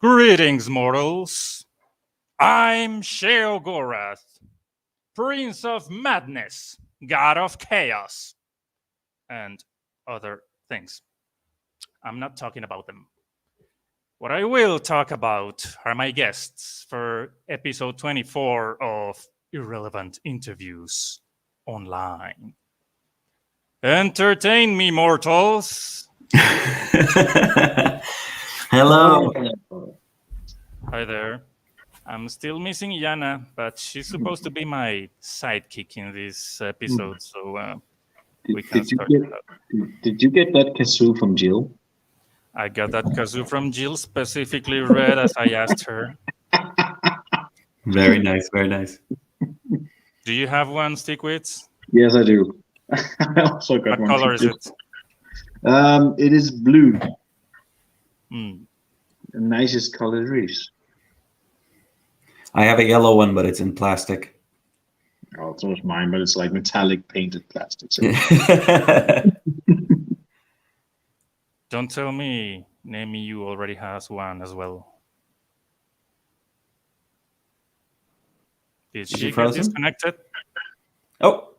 Greetings, mortals. I'm Sheogorath, Prince of Madness, God of Chaos, and other things. I'm not talking about them. What I will talk about are my guests for episode 24 of Irrelevant Interviews Online. Entertain me, mortals. Hello. Hi there. I'm still missing Yana, but she's supposed to be my sidekick in this episode, so we can start. Did you get that kazoo from Jill? I got that kazoo from Jill, specifically read as I asked her. Very nice, very nice. Do you have one, Stickweeds? Yes, I do. I also got What one. color is it? It is blue. Hmm. The nicest color it is. I have a yellow one, but it's in plastic. Oh, so is mine, but it's like metallic painted plastic. So. Don't tell me Nemiiu already has one as well. Did she get disconnected? Oh.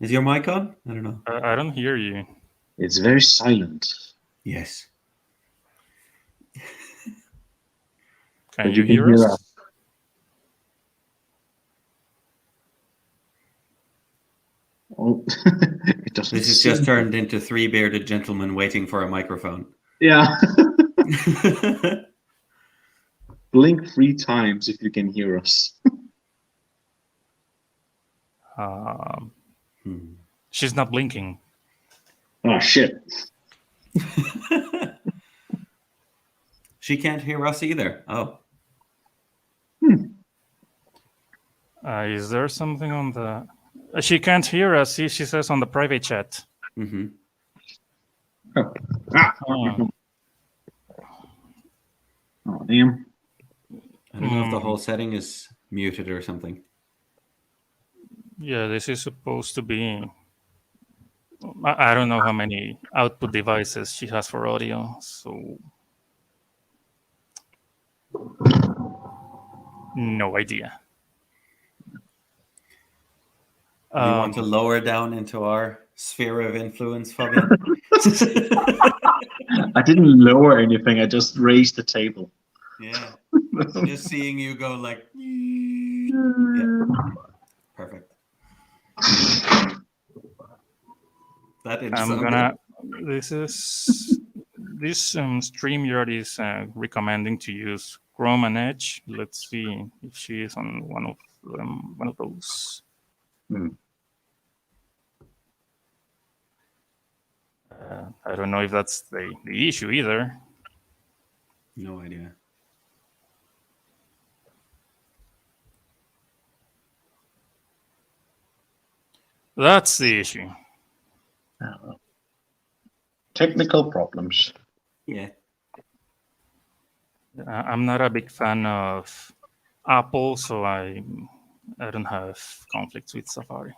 Is your mic on? I don't know. I don't hear you. It's very silent. Yes. Can you hear us? Oh, it doesn't. This has just turned into three bearded gentlemen waiting for a microphone. Yeah. Blink 3 times if you can hear us. She's not blinking. Oh, shit. She can't hear us either. Oh. Is there something on the... She can't hear us, she says on the private chat. Mm-hmm. Oh, damn. I don't know if the whole setting is muted or something. Yeah, this is supposed to be... I don't know how many output devices she has for audio, so... No idea. Do you want to lower down into our sphere of influence, Fabian? I didn't lower anything, I just raised the table. Yeah. Just seeing you go like... Yeah. Perfect. That is I'm gonna... This StreamYard is recommending to use Chrome and Edge. Let's see if she is on one of those. I don't know if that's the issue either. No idea. That's the issue. Technical problems. Yeah. I'm not a big fan of Apple, so I don't have conflicts with Safari.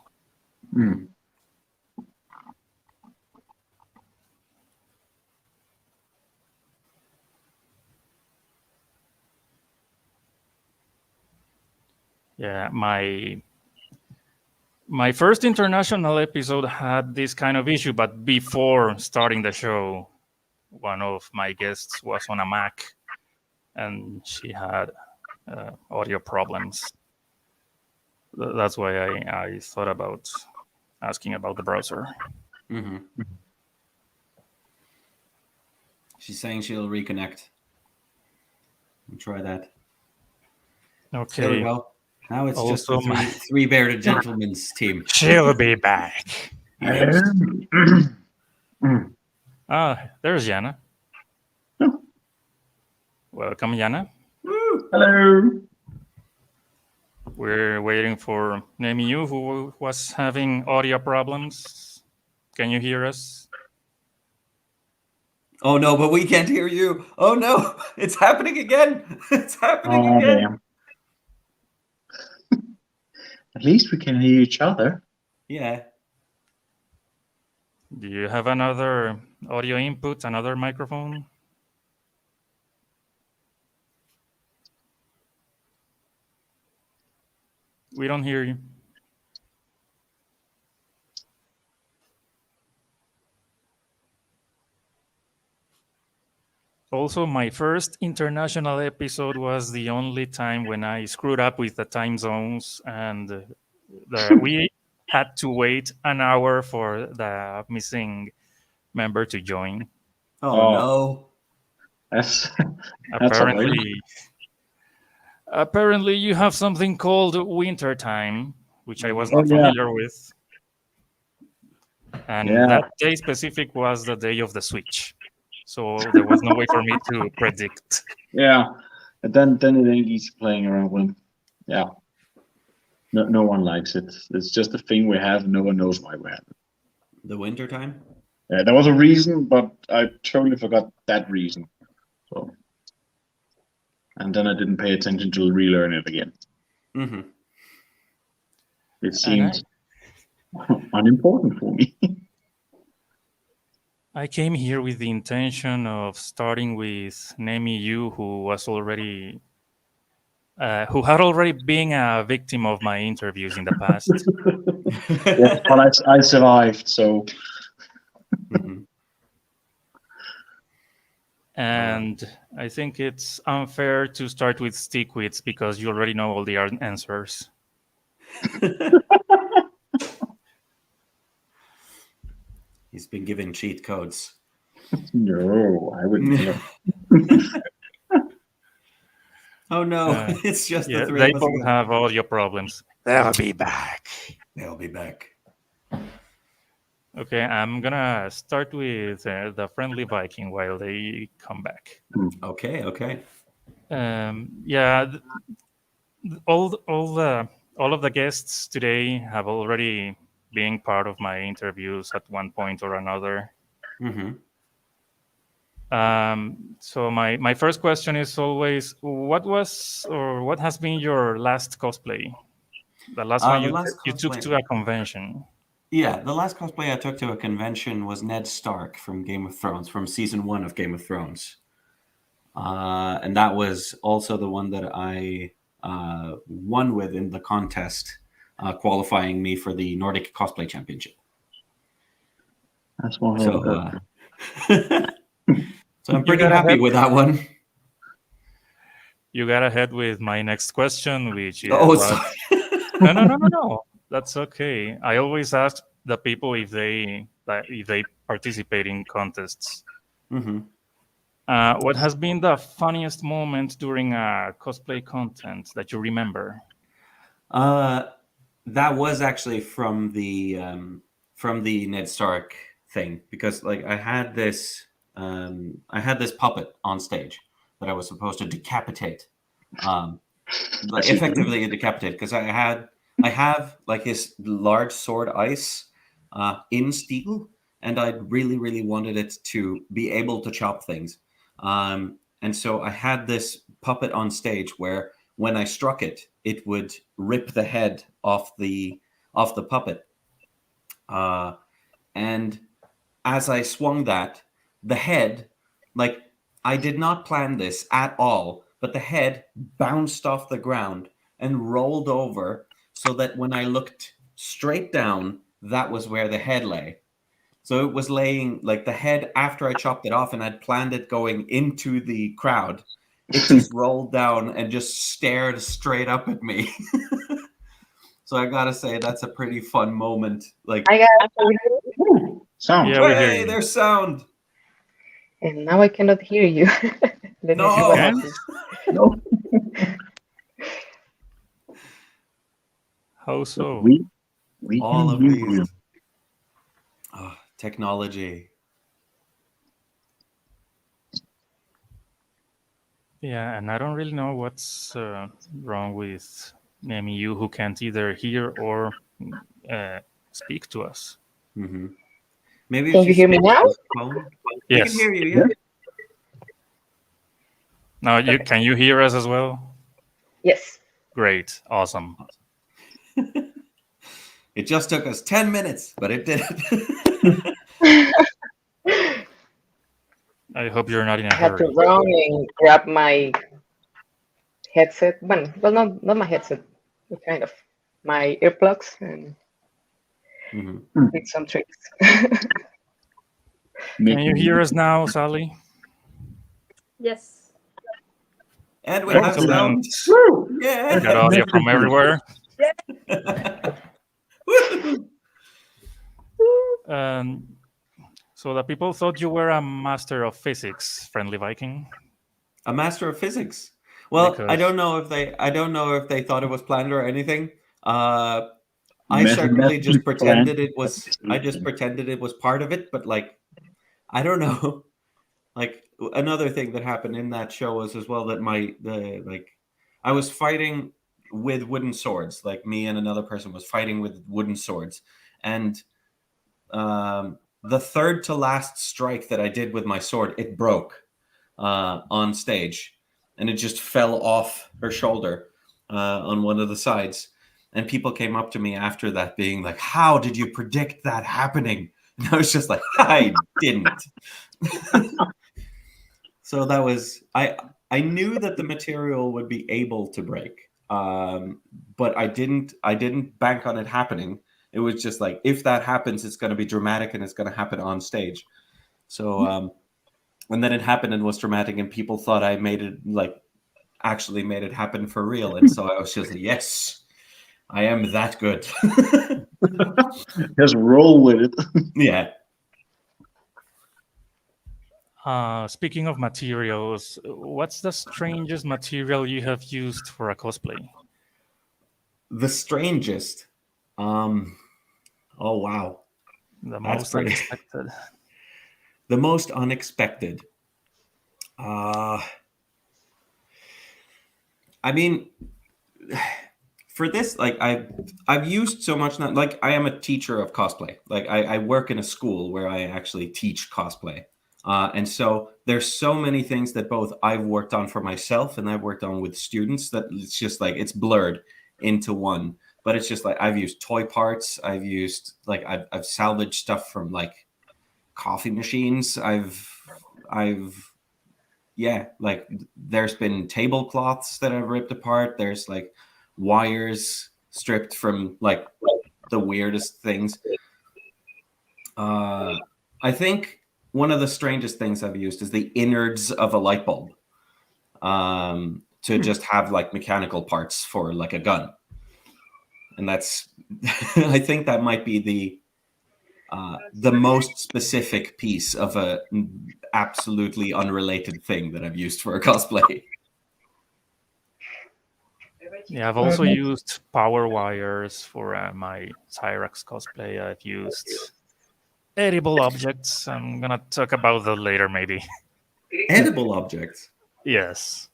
Yeah, my first international episode had this kind of issue, but before starting the show, one of my guests was on a Mac, and she had audio problems. That's why I thought about asking about the browser. Mm-hmm. She's saying she'll reconnect. We'll try that. Okay. There we go. Now it's Also just a three bearded gentlemen's team. She'll be back. Yes. There's Yana. Welcome, Yana. Hello. We're waiting for Nemiiu, who was having audio problems. Can you hear us? Oh no, but we can't hear you. Oh no, it's happening again. It's happening Oh, again. damn. At least we can hear each other. Yeah. Do you have another audio input, another microphone? We don't hear you. Also, my first international episode was the only time when I screwed up with the time zones, and we had to wait an hour for the missing member to join. Oh Oh, no. that's annoying. Apparently, you have something called winter time, which I was Mhm. Oh, not yeah. familiar with. And Yeah. that day specific was the day of the Switch. So there was no way for me to predict. Yeah. And then it ain't easy playing around with him. Yeah. No one likes it. It's just a thing we have. No one knows why we have it. The winter time? Yeah, there was a reason, but I totally forgot that reason. So, and then I didn't pay attention to relearn it again. Mm-hmm. It And seemed unimportant for me. I came here with the intention of starting with Nemiiu, who had already been a victim of my interviews in the past. Yes, but I survived. So Mm-hmm. And I think it's unfair to start with Stickweeds because you already know all the answers. He's been given cheat codes. no, I would never. Oh no, Uh, it's just the yeah, three they of us both again. have audio problems. They'll be back. They'll be back. Okay, I'm gonna start with the friendly Viking while they come back. Okay. Yeah, all of the guests today have already been part of my interviews at one point or another. Mm-hmm. So my first question is always, what has been your last cosplay? The last one The last you took cosplay. to a convention. Yeah, the last cosplay I took to a convention was Ned Stark from Game of Thrones, from season 1 of Game of Thrones. And that was also the one that I won with in the contest, qualifying me for the Nordic Cosplay Championship. That's one. So, so I'm You pretty got happy ahead. with that one. You got ahead with my next question, which Oh, was sorry. no. That's okay. I always ask the people if they participate in contests. Mm-hmm. What has been the funniest moment during a cosplay content that you remember? That was actually from the Ned Stark thing, because like I had this puppet on stage that I was supposed to decapitate, like effectively decapitate, because I have like his large sword ice in steel, and I really wanted it to be able to chop things, and so I had this puppet on stage where when I struck it, it would rip the head off the puppet. And as I swung that, the head, like I did not plan this at all, but the head bounced off the ground and rolled over so that when I looked straight down, that was where the head lay. So it was laying like the head after I chopped it off and I'd planned it going into the crowd. It just rolled down and just stared straight up at me. So I gotta say that's a pretty fun moment. Like, I got Sound. Yeah, we hear hey, you. there's sound. and now I cannot hear you. Let me see No. what can? happens. No, How so? we All can of hear these. you. Oh, technology. Yeah, and I don't really know what's wrong with Nemiiu, who can't either hear or speak to us. Mm-hmm. Maybe Can if you hear me speak now? to the phone. We can Yes. hear you. Yeah. Now, can you hear us as well? Yes. Great. Awesome. It just took us 10 minutes, but it did it. I hope you're not in a I had to hurry. run and grab my headset. Well, not my headset. Kind of my earplugs and Mm-hmm. did some tricks. Can you hear us now, Sally? Yes. And we have Excellent. sound. Woo! Yeah. Got audio from everywhere. So the people thought you were a master of physics, friendly Viking. A master of physics. Well, Because- I don't know if they thought it was planned or anything. I Method- certainly just pretended planned. it was. I just pretended it was part of it, but like, I don't know. Like another thing that happened in that show was as well that I was fighting with wooden swords. Like me and another person was fighting with wooden swords, and the third to last strike that I did with my sword, it broke on stage, and it just fell off her shoulder on one of the sides. And people came up to me after that, being like, "How did you predict that happening?" And I was just like, "I didn't." So that was I knew that the material would be able to break, but I didn't bank on it happening. It was just like, if that happens, it's going to be dramatic and it's going to happen on stage. So and then it happened and was dramatic, and people thought I made it, like, actually made it happen for real. And so I was just like, yes, I am that good. Just roll with it. Yeah. Speaking of materials, what's the strangest material you have used for a cosplay? The strangest. Oh wow. The That's most pretty- unexpected. The most unexpected. I mean, for this, like, I've used so much now. Like, I am a teacher of cosplay. Like, I work in a school where I actually teach cosplay. And so there's so many things that both I've worked on for myself and I've worked on with students that it's just like it's blurred into one. But it's just like I've used toy parts. I've used, like, I've salvaged stuff from, like, coffee machines. Yeah, like, there's been tablecloths that I've ripped apart. There's, like, wires stripped from, like, the weirdest things. I think one of the strangest things I've used is the innards of a light bulb, to just have, like, mechanical parts for, like, a gun. And that's I think that might be the most specific piece of a absolutely unrelated thing that I've used for a cosplay. Yeah, I've also used power wires for my Cyrax cosplay. I've used edible objects. I'm gonna talk about that later, maybe. Edible objects. Yes.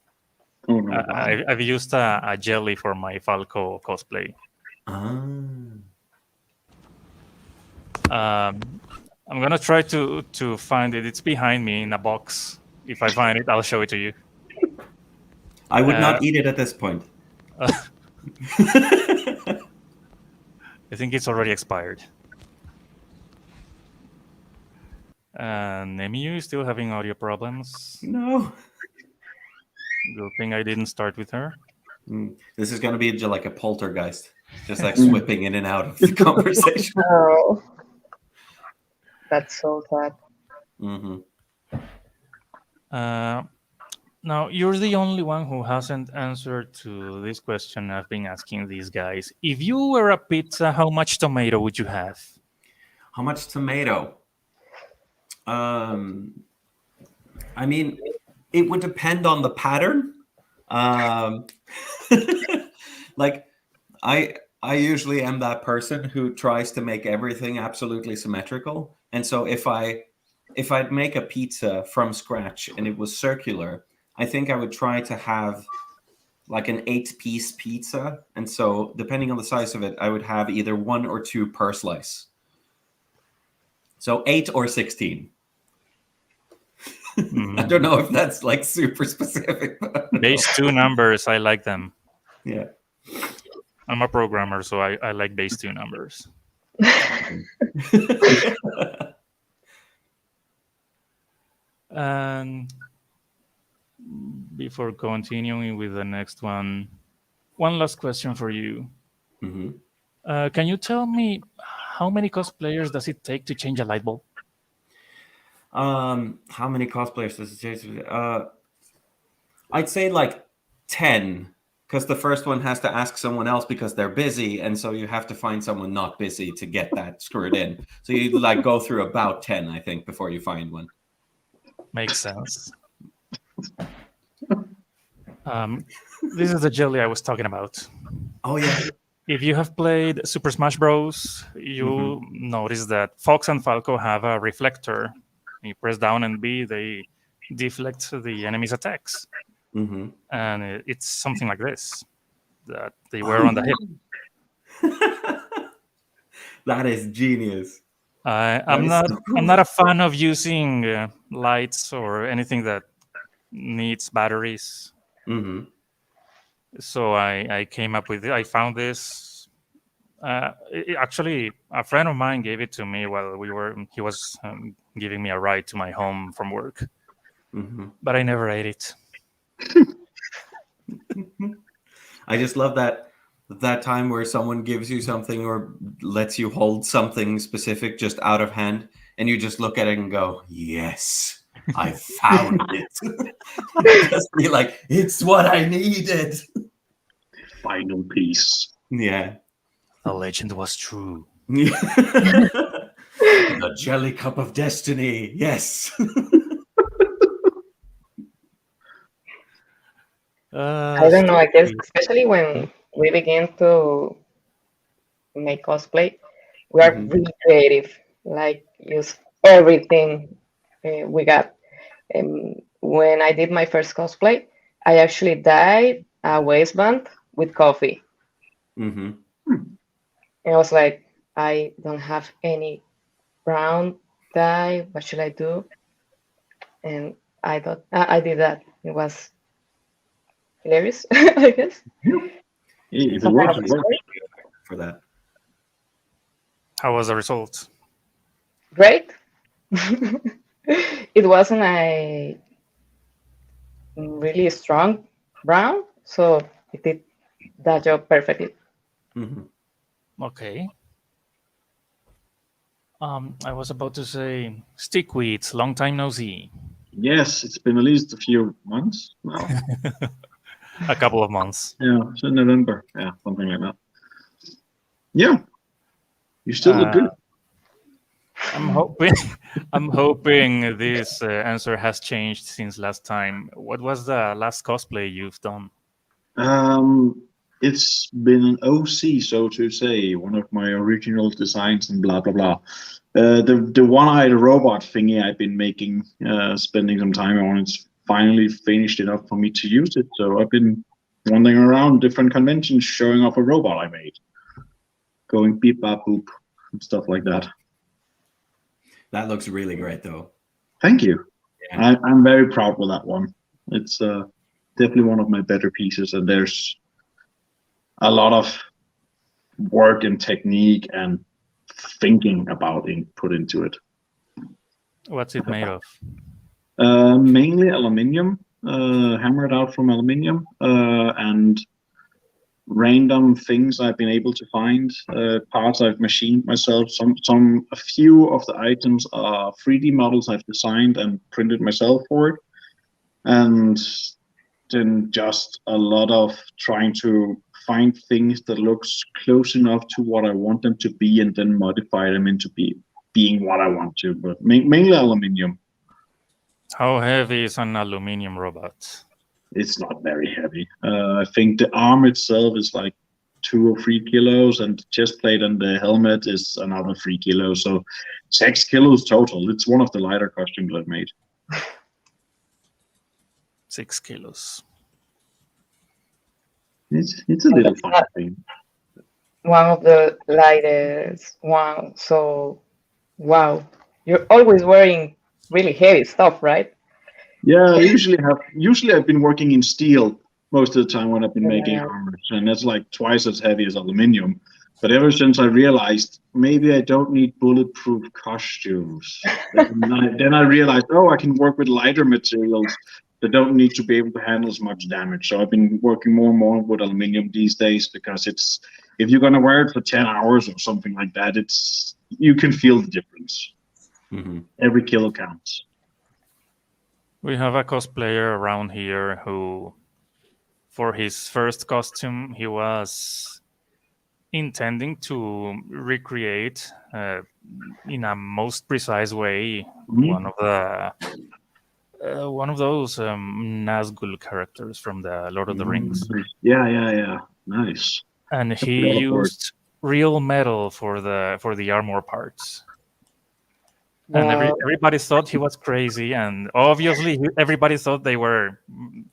Oh, no. I've used a jelly for my Falco cosplay. I'm gonna try to find it. It's behind me in a box. If I find it, I'll show it to you. I would not eat it at this point. I think it's already expired. Nemiiu is still having audio problems. No. Good thing I didn't start with her. This is going to be like a poltergeist, just like sweeping in and out of the conversation. Oh, that's so sad. Mm-hmm. Now, you're the only one who hasn't answered to this question I've been asking these guys. If you were a pizza, how much tomato would you have? How much tomato? I mean, it would depend on the pattern. Like, I usually am that person who tries to make everything absolutely symmetrical. And so if I'd make a pizza from scratch and it was circular, I think I would try to have like an 8-piece pizza, and so depending on the size of it, I would have either 1 or 2 per slice. So 8 or 16. I don't know if that's like super specific. But Base 2 numbers, I like them. yeah. I'm a programmer, so I like base 2 numbers. And before continuing with the next one last question for you. Mm-hmm. Can you tell me how many cosplayers does it take to change a light bulb? How many cosplayers does it take? I'd say like 10, because the first one has to ask someone else because they're busy, and so you have to find someone not busy to get that screwed in. So you like go through about 10, I think, before you find one. Makes sense. This is the jelly I was talking about. Oh yeah. If you have played Super Smash Bros., you notice that Fox and Falco have a reflector. You press down and B, they deflect the enemy's attacks. Mm-hmm. And it's something like this that they wear on the hip. That is genius. I'm not a fan of using lights or anything that needs batteries. Mm-hmm. So I came up with it. I found this. Actually, a friend of mine gave it to me while he was giving me a ride to my home from work. Mm-hmm. But I never ate it. I just love that time where someone gives you something or lets you hold something specific just out of hand, and you just look at it and go, "Yes, I found it." Just be like, "It's what I needed." Final piece. Yeah. The legend was true. The jelly cup of destiny. Yes. I don't know, I guess, especially when we begin to make cosplay, we are really creative, like use everything we got. When I did my first cosplay, I actually dyed a waistband with coffee. Mm-hmm. And I was like, I don't have any brown dye. What should I do? And I thought I did that. It was hilarious, I guess. If it Some kind works, of it works. For that. How was the result? Great. It wasn't a really strong brown, so it did that job perfectly. Mm-hmm. Okay. I was about to say Stickweeds, long time no see. Yes, it's been at least a few months now. A couple of months. Yeah, it's in November. Yeah, something like that. Yeah, you still look good. I'm hoping this answer has changed since last time. What was the last cosplay you've done? It's been an OC, so to say, one of my original designs and blah blah blah. The one-eyed robot thingy I've been making, spending some time on. It's finally finished enough for me to use it. So I've been wandering around different conventions, showing off a robot I made, going beep bop boop and stuff like that. That looks really great, though. Thank you. Yeah. I'm very proud with that one. It's definitely one of my better pieces, and there's a lot of work and technique and thinking about it put into it. What's it made of? Mainly aluminium, hammered out from aluminium, and random things I've been able to find, parts I've machined myself. A few of the items are 3D models I've designed and printed myself for it, and then just a lot of trying to find things that looks close enough to what I want them to be, and then modify them into being what I want to. But mainly aluminium. How heavy is an aluminium robot? It's not very heavy. I think the arm itself is like 2 or 3 kilos, and the chest plate and the helmet is another 3 kilos. So 6 kilos total. It's one of the lighter costumes I've made. 6 kilos. It's a little fun thing. One of the lightest one. So, wow, you're always wearing really heavy stuff, right? Yeah, usually I've been working in steel most of the time when I've been making Yeah. armor, and that's like twice as heavy as aluminium. But ever since I realized maybe I don't need bulletproof costumes, then I realized, oh, I can work with lighter materials that don't need to be able to handle as much damage. So I've been working more and more with aluminium these days because it's if you're gonna wear it for 10 hours or something like that, you can feel the difference. Mm-hmm. Every kilo counts. We have a cosplayer around here who, for his first costume, he was intending to recreate in a most precise way one of those Nazgul characters from the Lord of the Rings, Yeah. Nice. and he used real metal for the armor parts. And Wow. everybody thought he was crazy, and obviously everybody thought they were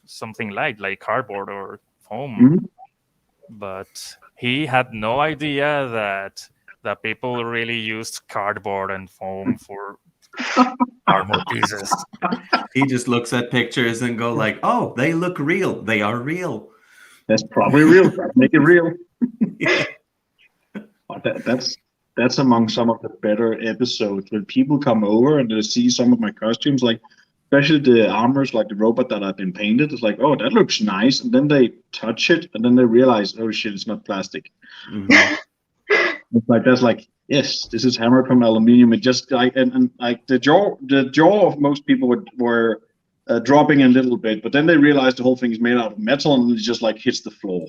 something like cardboard or foam. Mhm. But he had no idea that people really used cardboard and foam for armor pieces. He just looks at pictures and go like, "Oh, they look real. They are real." That's probably real. Make it real. That's among some of the better episodes when people come over and they see some of my costumes, like especially the armors, like the robot that I've been painted. It's like, oh, that looks nice, and then they touch it, and then they realize, oh shit, it's not plastic. Mhm. It's like that's like, yes, this is hammered from aluminium. It just like and like the jaw of most people were dropping a little bit, but then they realize the whole thing is made out of metal, and it just like hits the floor.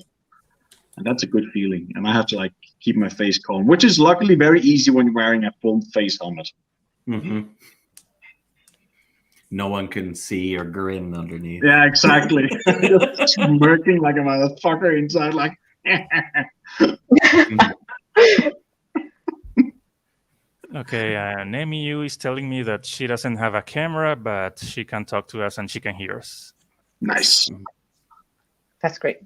And that's a good feeling. And I have to like keep my face calm, which is luckily very easy when you're wearing a full face helmet. Mm-hmm. No one can see your grin underneath. Yeah, exactly. Just smirking like a motherfucker inside, like. Okay, Nemiiu is telling me that she doesn't have a camera, but she can talk to us and she can hear us. Nice. That's great.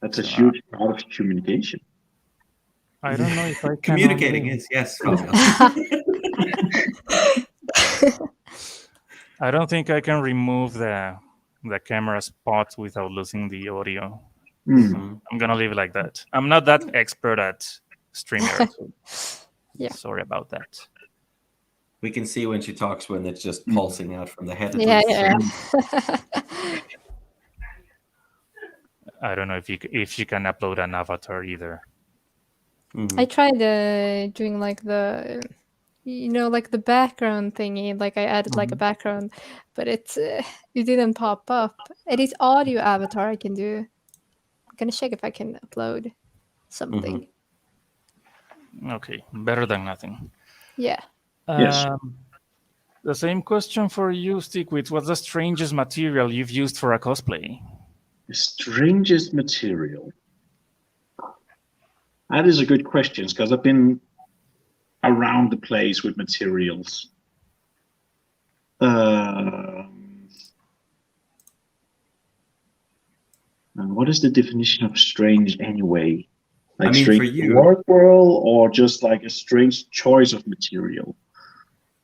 That's a huge part of communication. I don't know if I can. Communicating is, yes. I don't think I can remove the camera spot without losing the audio. Mm. I'm gonna leave it like that. I'm not that expert at StreamYard. So Yeah. Sorry about that. We can see when she talks when it's just pulsing out from the head. Yeah. I don't know if she can upload an avatar either. Mhm. I tried doing like the, like the background thingy. Like I added like a background, but it didn't pop up. It is audio avatar I can do. I'm gonna check if I can upload something. Okay, better than nothing. Yeah. Yes. The same question for you, Stickweeds. What's the strangest material you've used for a cosplay? The strangest material. That is a good question because I've been around the place with materials. And what is the definition of strange anyway? Like I mean, strange for you- work world, or just like a strange choice of material?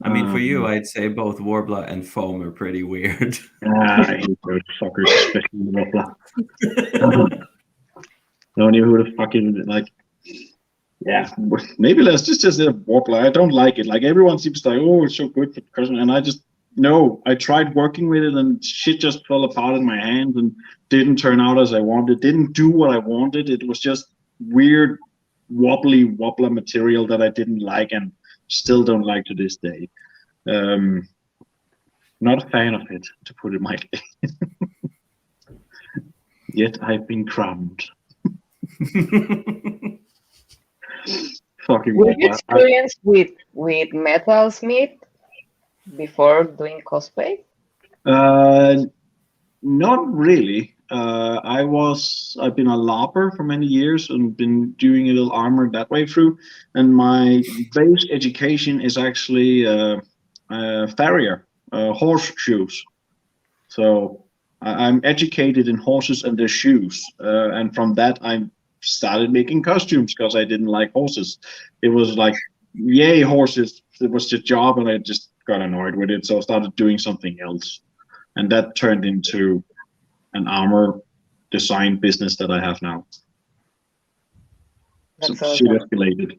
I mean, for you, I'd say both Warbler and Foam are pretty weird. I hate those fuckers, especially Warbler. No idea who the fucking like. Yeah, maybe let's just say Warbler. I don't like it. Like everyone seems like, oh, it's so good for person, and I just no. I tried working with it, and shit just fell apart in my hands and didn't turn out as I wanted. Didn't do what I wanted. It was just weird, wobbler material that I didn't like and still don't like to this day. Not a fan of it, to put it mildly. Yet I've been crowned. Fucking Were you Warbler. experienced with metalsmith before doing cosplay? Not really. I've been a larper for many years and been doing a little armor that way through. And my base education is actually farrier, horseshoes. So I'm educated in horses and their shoes, and from that I started making costumes because I didn't like horses. It was like, yay, horses! It was the job, and I just got annoyed with it, so I started doing something else, and that turned into an armor design business that I have now. That's So shit awesome. escalated.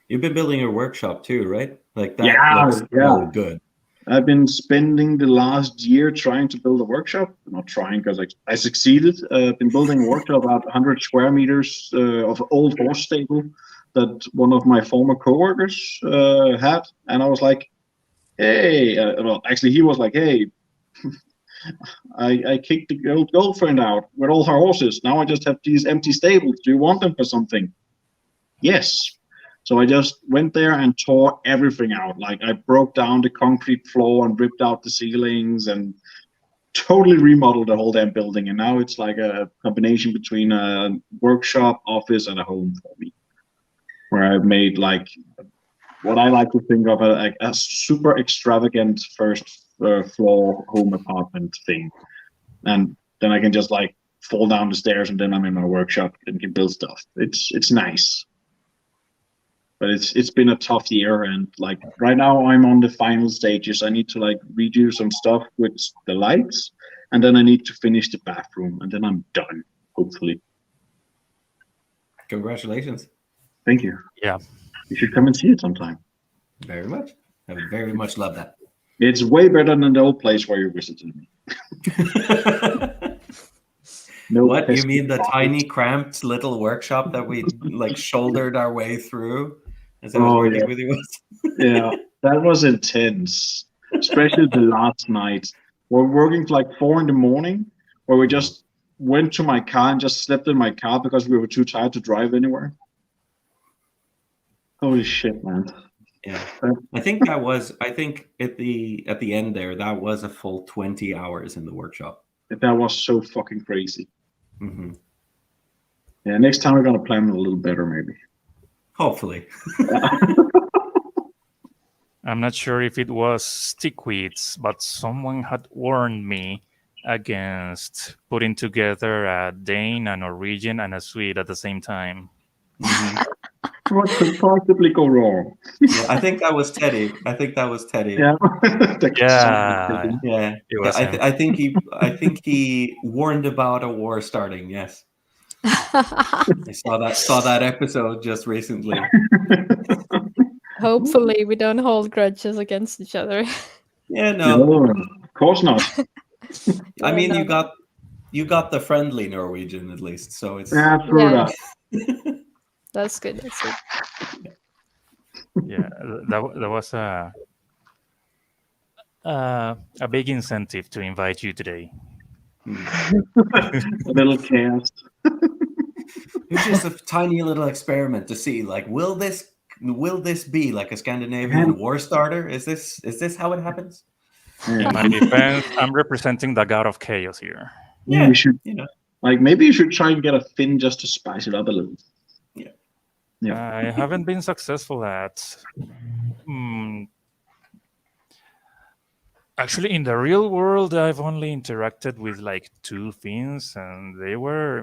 You've been building your workshop too, right? Like that Yeah, looks yeah. so good. I've been spending the last year trying to build a workshop. Not trying because I succeeded. I've been building a workshop about 100 square meters of old horse stable that one of my former coworkers had, and I was like, "Hey," well, actually, he was like, "Hey, I kicked the old girlfriend out with all her horses. Now I just have these empty stables. Do you want them for something?" Yes. So I just went there and tore everything out. Like I broke down the concrete floor and ripped out the ceilings and totally remodeled the whole damn building. And now it's like a combination between a workshop, office, and a home for me, where I've made like what I like to think of a super extravagant first floor home apartment thing. And then I can just like fall down the stairs and then I'm in my workshop and can build stuff. It's nice. But it's been a tough year, and like right now I'm on the final stages. I need to like redo some stuff with the lights, and then I need to finish the bathroom, and then I'm done, hopefully. Congratulations. Thank you. Yeah. You should come and see it sometime. Very much. I would very much love that. It's way better than the old place where you visited me. No What, you pesky mean the flies. tiny cramped little workshop that we like shouldered our way through as I was Oh, working yeah. with you? Yeah, that was intense, especially the last night. We're working till like 4 a.m, where we just went to my car and just slept in my car because we were too tired to drive anywhere. Holy shit, man! Yeah, I think at the end there that was a full 20 hours in the workshop. That was so fucking crazy. Mm-hmm. Yeah, next time we're gonna plan it a little better, maybe. Hopefully. I'm not sure if it was Stickweeds, but someone had warned me against putting together a Dane, a Norwegian, and a Swede at the same time. Mm-hmm. What could possibly go wrong? Yeah, I think that was Teddy. Yeah. Yeah, Yeah. it was him. I think he warned about a war starting. Yes, I saw that episode just recently. Hopefully, we don't hold grudges against each other. Yeah, No, no. of course not. I mean, no. you got the friendly Norwegian at least, so it's Yeah, true Yeah. that. That's good. That's good. Yeah, that was a big incentive to invite you today. A little chaos. it's just a tiny little experiment to see, like, will this be like a Scandinavian war starter? Is this how it happens? In my defense, I'm representing the god of chaos here. Yeah, we should, you know. like, maybe you should try and get a Finn just to spice it up a little. Yeah. I haven't been successful at. Actually, in the real world, I've only interacted with like 2 Finns, and they were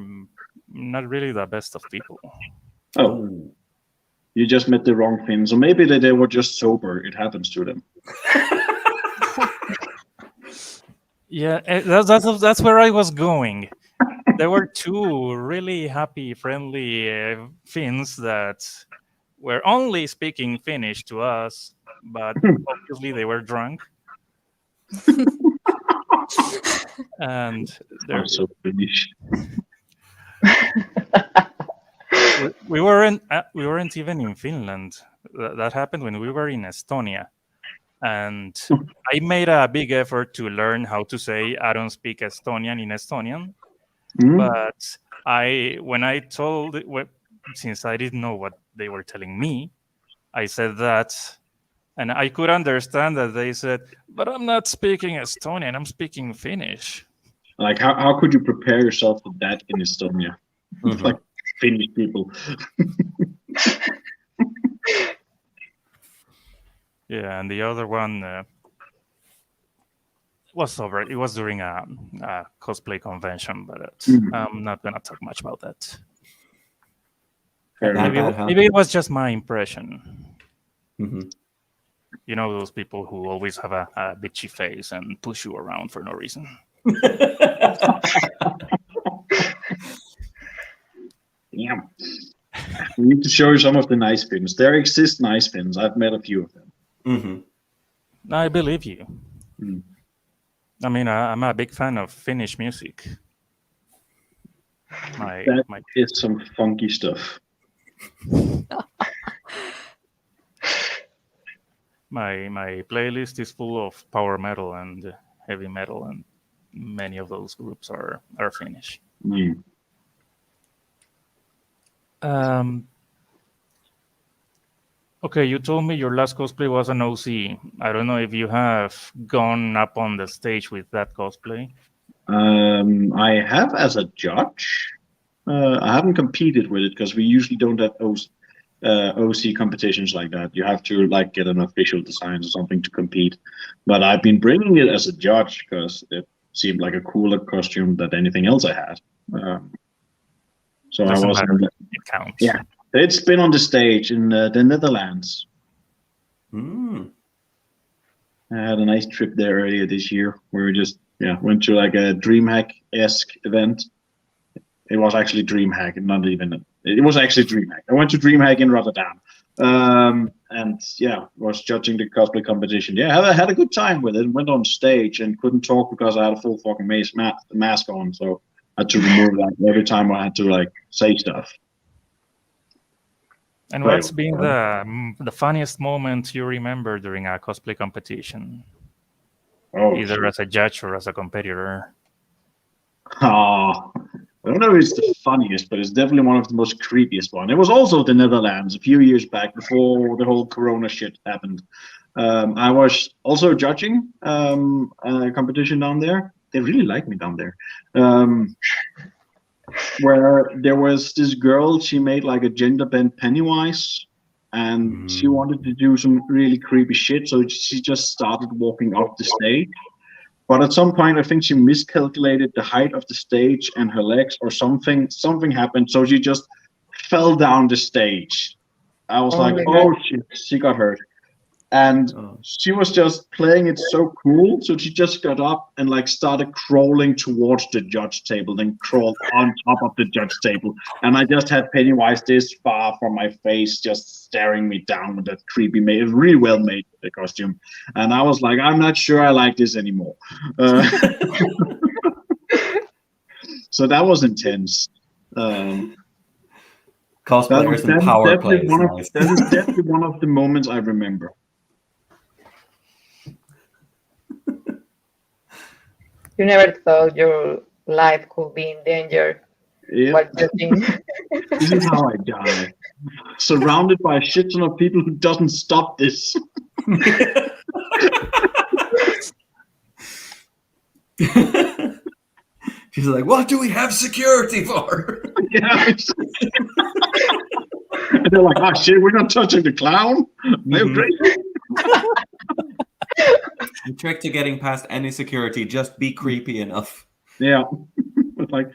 not really the best of people. Oh, you just met the wrong Finns, or maybe they were just sober. It happens to them. Yeah, that's where I was going. There were 2 really happy, friendly Finns that were only speaking Finnish to us, but obviously they were drunk. And I'm so Finnish. we weren't even in Finland. That happened when we were in Estonia. And I made a big effort to learn how to say I don't speak Estonian in Estonian. But since I didn't know what they were telling me, I said that, and I could understand that they said, but I'm not speaking Estonian, I'm speaking Finnish. Like, how could you prepare yourself for that in Estonia? Mm-hmm. Like Finnish people. Yeah, and the other one, was over. It was during a cosplay convention, but I'm not gonna talk much about that. Fair That enough. bad, huh? Maybe it was just my impression. Mhm. You know, those people who always have a bitchy face and push you around for no reason. Yeah. We need to show you some of the nice pins. There exist nice pins. I've met a few of them. Mhm. I believe you. Mm. I mean, I'm a big fan of Finnish music. That is some funky stuff. My playlist is full of power metal and heavy metal, and many of those groups are Finnish. Mm. Okay, you told me your last cosplay was an OC. I don't know if you have gone up on the stage with that cosplay. I have as a judge. I haven't competed with it because we usually don't have OC competitions like that. You have to like get an official design or something to compete. But I've been bringing it as a judge because it seemed like a cooler costume than anything else I had. So Doesn't I was. matter. It counts. Yeah, it's been on the stage in the Netherlands. Mm. I had a nice trip there earlier this year where we just went to like a DreamHack-esque event. It was actually DreamHack, not even. It was actually DreamHack. I went to DreamHack in Rotterdam, and was judging the cosplay competition. Yeah, I had a good time with it. Went on stage and couldn't talk because I had a full fucking mask on, so I had to remove that every time I had to like say stuff. And what's been the funniest moment you remember during a cosplay competition? Either as a judge or as a competitor? I don't know if it's the funniest, but it's definitely one of the most creepiest one. It was also the Netherlands a few years back before the whole Corona shit happened. I was also judging a competition down there. They really like me down there. Where there was this girl, she made like a gender bent Pennywise, and she wanted to do some really creepy shit, so she just started walking off the stage. But at some point, I think she miscalculated the height of the stage and her legs, or something. Something happened, so she just fell down the stage. I was like, "Oh shit!" She got hurt, and she was just playing it so cool. So she just got up and like started crawling towards the judge table, then crawled on top of the judge table, and I just had Pennywise this far from my face, just staring me down with that creepy, really well made the costume, and I was like, I'm not sure I like this anymore. So that was intense. Cosplayers and power plays. That is definitely one of the moments I remember. You never thought your life could be in danger. Yep. This is how I die. Surrounded by a shit ton of people who doesn't stop this. She's like, what do we have security for? Yeah. And they're like, oh shit, we're not touching the clown? No, great. The trick to getting past any security, just be creepy enough. Yeah. It's like,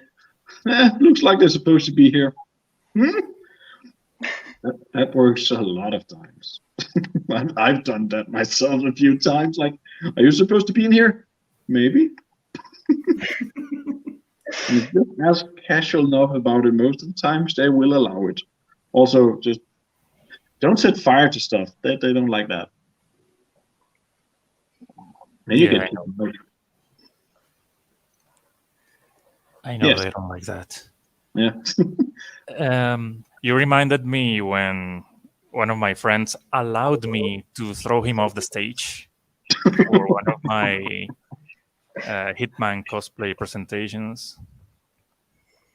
looks like they're supposed to be here. That works a lot of times. I've done that myself a few times. Like, are you supposed to be in here? Maybe. You just ask casual enough about it, most of the times they will allow it. Also, just don't set fire to stuff. They don't like that. Then you get I know they don't like that. Yeah. You reminded me when one of my friends allowed me to throw him off the stage for one of my Hitman cosplay presentations.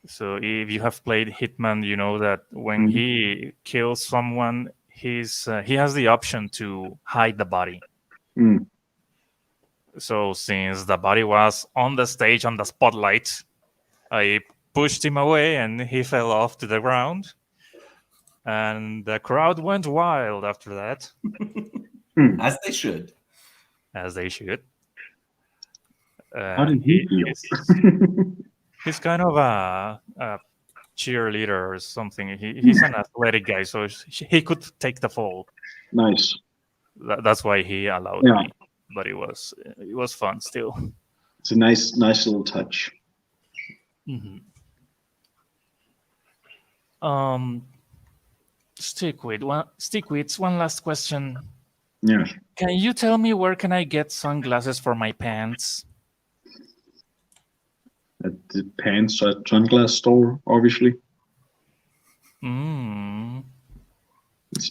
So if you have played Hitman, you know that when he kills someone, he has the option to hide the body. So since the body was on the stage on the spotlight, I pushed him away and he fell off to the ground. And the crowd went wild after that. As they should. As they should. How did he feel? He's kind of a cheerleader or something. He's an athletic guy, so he could take the fall. Nice. That's why he allowed Yeah. me. But it was fun still. It's a nice little touch. Mm-hmm. Stickweeds, one last question. Yeah. Can you tell me where can I get sunglasses for my pants? At the pants at sunglass store, obviously. I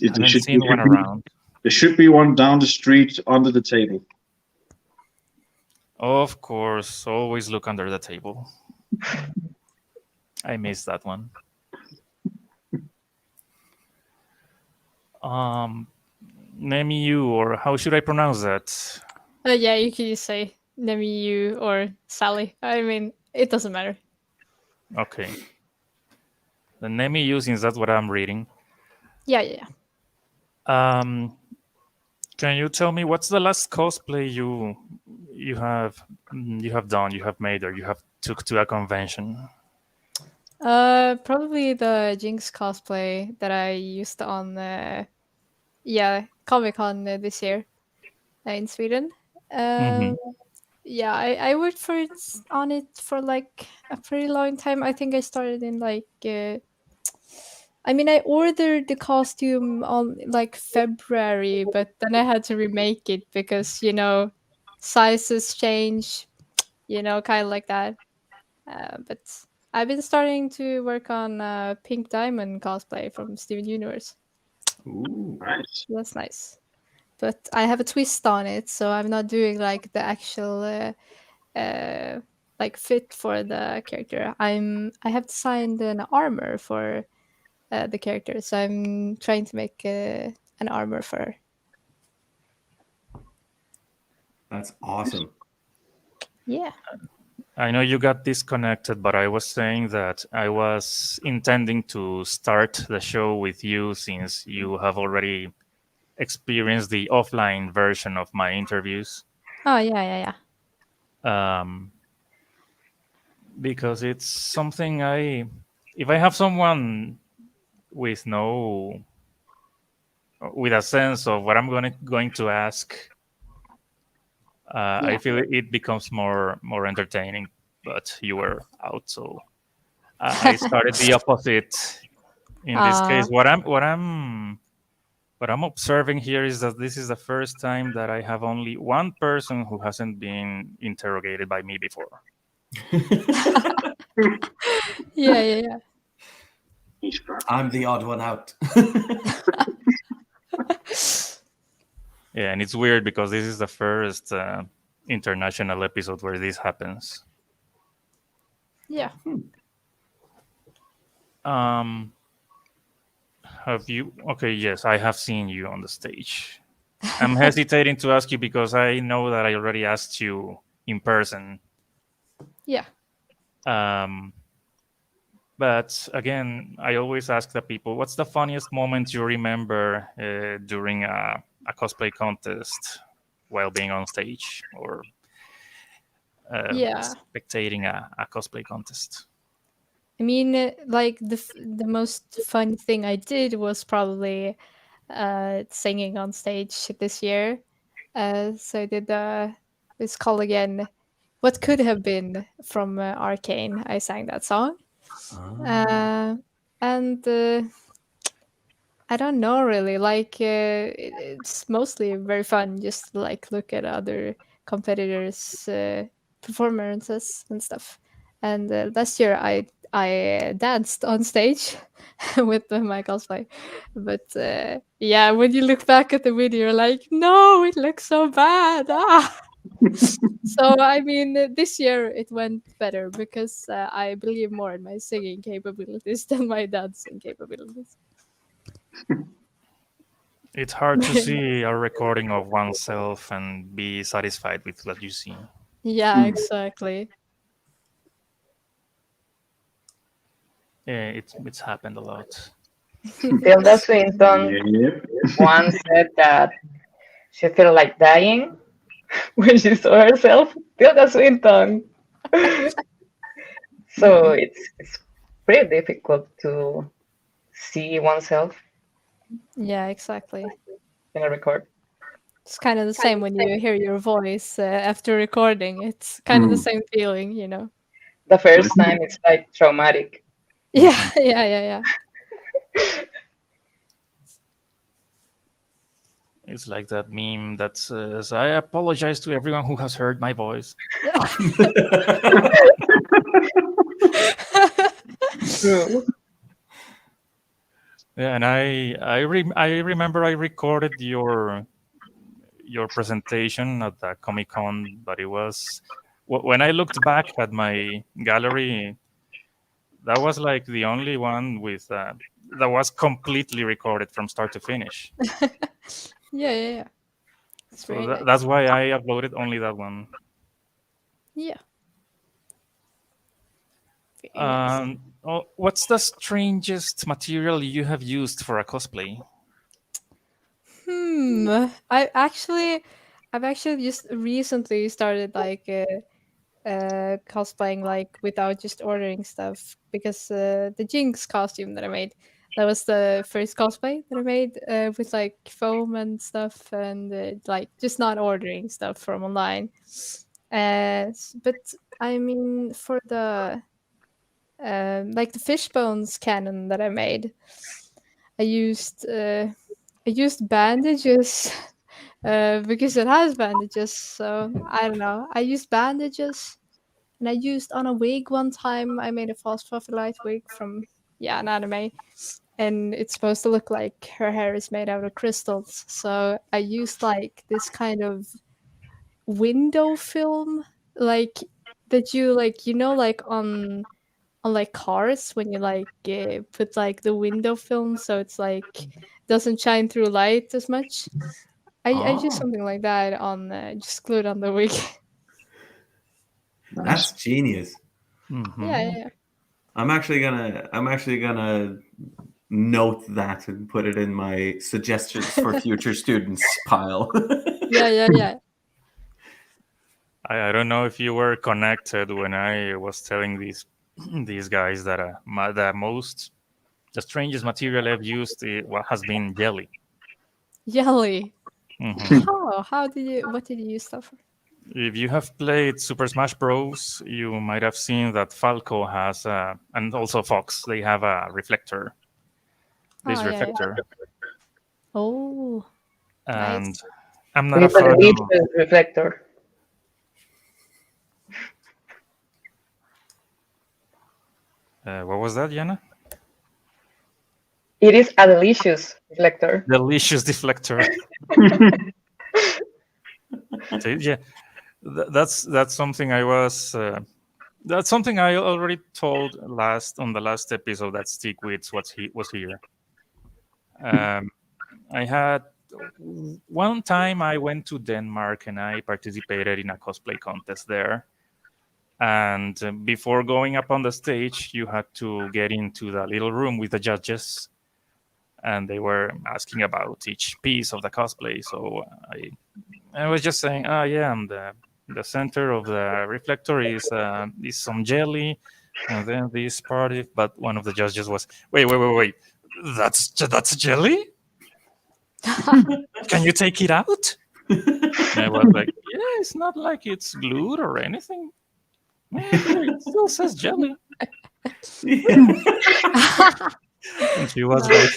It haven't should seen one around. There should be one down the street under the table. Of course, always look under the table. I missed that one. Nemiiu, or how should I pronounce that? Yeah, you can just say Nemiiu or Sally. I mean, it doesn't matter. Okay. The Nemiiu, since that's what I'm reading. Yeah. Can you tell me what's the last cosplay you have done, you have made, or you have took to a convention? Probably the Jinx cosplay that I used on Comic-Con this year in Sweden. Yeah, I worked on it for like a pretty long time. I think I started in like I ordered the costume on like February, but then I had to remake it because sizes change, kind of like that. But I've been starting to work on Pink Diamond cosplay from Steven Universe. Ooh, Nice. That's nice. But I have a twist on it, so I'm not doing like the actual like fit for the character. I have designed an armor for the character, so I'm trying to make an armor for her. that's awesome. Yeah. I know you got disconnected, but I was saying that I was intending to start the show with you since you have already experienced the offline version of my interviews. Oh, yeah. Because it's something if I have someone with with a sense of what I'm going to ask, I feel it becomes more entertaining. But you were out, so I started the opposite. In this case, what I'm observing here is that this is the first time that I have only one person who hasn't been interrogated by me before. Yeah. I'm the odd one out. Yeah, and it's weird because this is the first international episode where this happens. Yeah. Have you? Okay, yes, I have seen you on the stage. I'm hesitating to ask you because I know that I already asked you in person. Yeah. But again, I always ask the people, what's the funniest moment you remember during a cosplay contest while being on stage or spectating a cosplay contest? I mean, like the most fun thing I did was probably singing on stage this year. So I did it's called again "What Could Have Been" from Arcane. I sang that song, and I don't know really. Like it's mostly very fun. Just like look at other competitors' performances and stuff. And last year I danced on stage with my cosplay, but yeah, when you look back at the video, you're like, no, it looks so bad. So I mean, this year it went better because I believe more in my singing capabilities than my dancing capabilities. It's hard to see a recording of oneself and be satisfied with what you see. Yeah, exactly. Yeah, it's happened a lot. Tilda Swinton Yep. once said that she felt like dying when she saw herself, Tilda Swinton. So it's pretty difficult to see oneself Yeah, exactly. in a record. It's kind of the same when you hear your voice after recording. It's kind of the same feeling, you know. The first time it's like traumatic. Yeah, yeah. It's like that meme that says, "I apologize to everyone who has heard my voice." True. Yeah, and I remember I recorded your presentation at the Comic Con, but it was when I looked back at my gallery, that was like the only one with that was completely recorded from start to finish. Yeah. It's So very nice. that's why I uploaded only that one. Yeah. Very nice. What's the strangest material you have used for a cosplay? I've actually just recently started like cosplaying like without just ordering stuff because the Jinx costume that I made, that was the first cosplay that I made with like foam and stuff and like just not ordering stuff from online. But I mean for the like the fish bones cannon that I made, I used bandages because it has bandages. So I don't know. I used bandages, and I used on a wig one time. I made a false puffy light wig from an anime, and it's supposed to look like her hair is made out of crystals. So I used like this kind of window film, like that you like like on like cars when you like put like the window film so it's like doesn't shine through light as much. I use Oh, something like that on just glued on the wig. that's genius. Mm-hmm. Yeah. I'm actually gonna note that and put it in my suggestions for future students pile. Yeah. I don't know if you were connected when I was telling these guys that the strangest material I've used has been jelly. Jelly. Mhm. What did you use stuff for? If you have played Super Smash Bros, you might have seen that Falco has, and also Fox, they have a reflector. This Oh yeah. reflector, Oh, and nice. I'm not a With a fan deep of. reflector. What was that, Yana? It is a delicious reflector. Delicious deflector. So, yeah, that's something I was. That's something I already told on the last episode that Stickweeds was here. I had one time I went to Denmark and I participated in a cosplay contest there. And before going up on the stage, you had to get into the little room with the judges, and they were asking about each piece of the cosplay. So I was just saying, oh yeah, and the center of the reflector is some jelly, and then this part. But one of the judges was, wait, that's jelly. Can you take it out? And I was like, yeah, it's not like it's glued or anything. Here, it still says jelly. And she was like,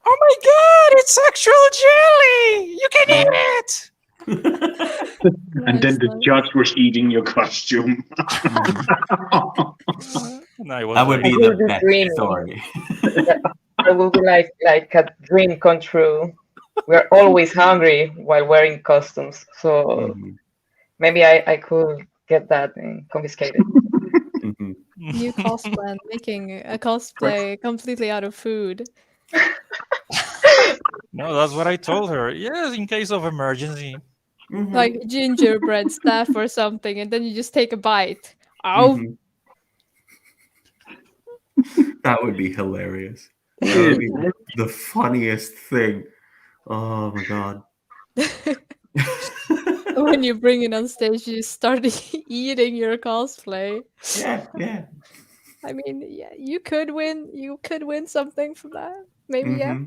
oh my god, it's actual jelly! You can eat it! And then the judge was eating your costume. And I was That would like, be I will the be best dreaming. story. It will be like a dream come true. We're always hungry while wearing costumes, so Mhm. maybe I could get that confiscated. Mhm. New cosplay, making a cosplay completely out of food. No, that's what I told her. Yes, in case of emergency. Mhm. Like gingerbread stuff or something, and then you just take a bite. Ow! Mhm. That would be hilarious. That would be the funniest thing. Oh my god. when you bring it on stage, you start eating your cosplay. Yeah. I mean, yeah, you could win. You could win something from that. Maybe, yeah.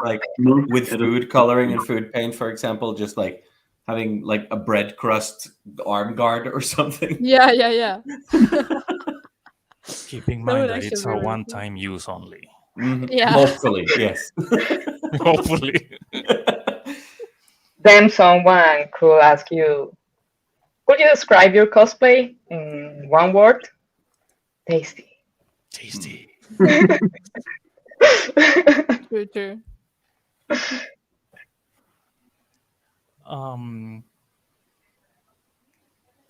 Like Milk with edit- food coloring and food paint, for example, just like having like a bread crust arm guard or something. Yeah. Keep in That would mind that actually it's be a really cool. one-time use only. Yeah. Hopefully, yes. Hopefully. Then someone could ask you, could you describe your cosplay in one word? Tasty. Tasty. True.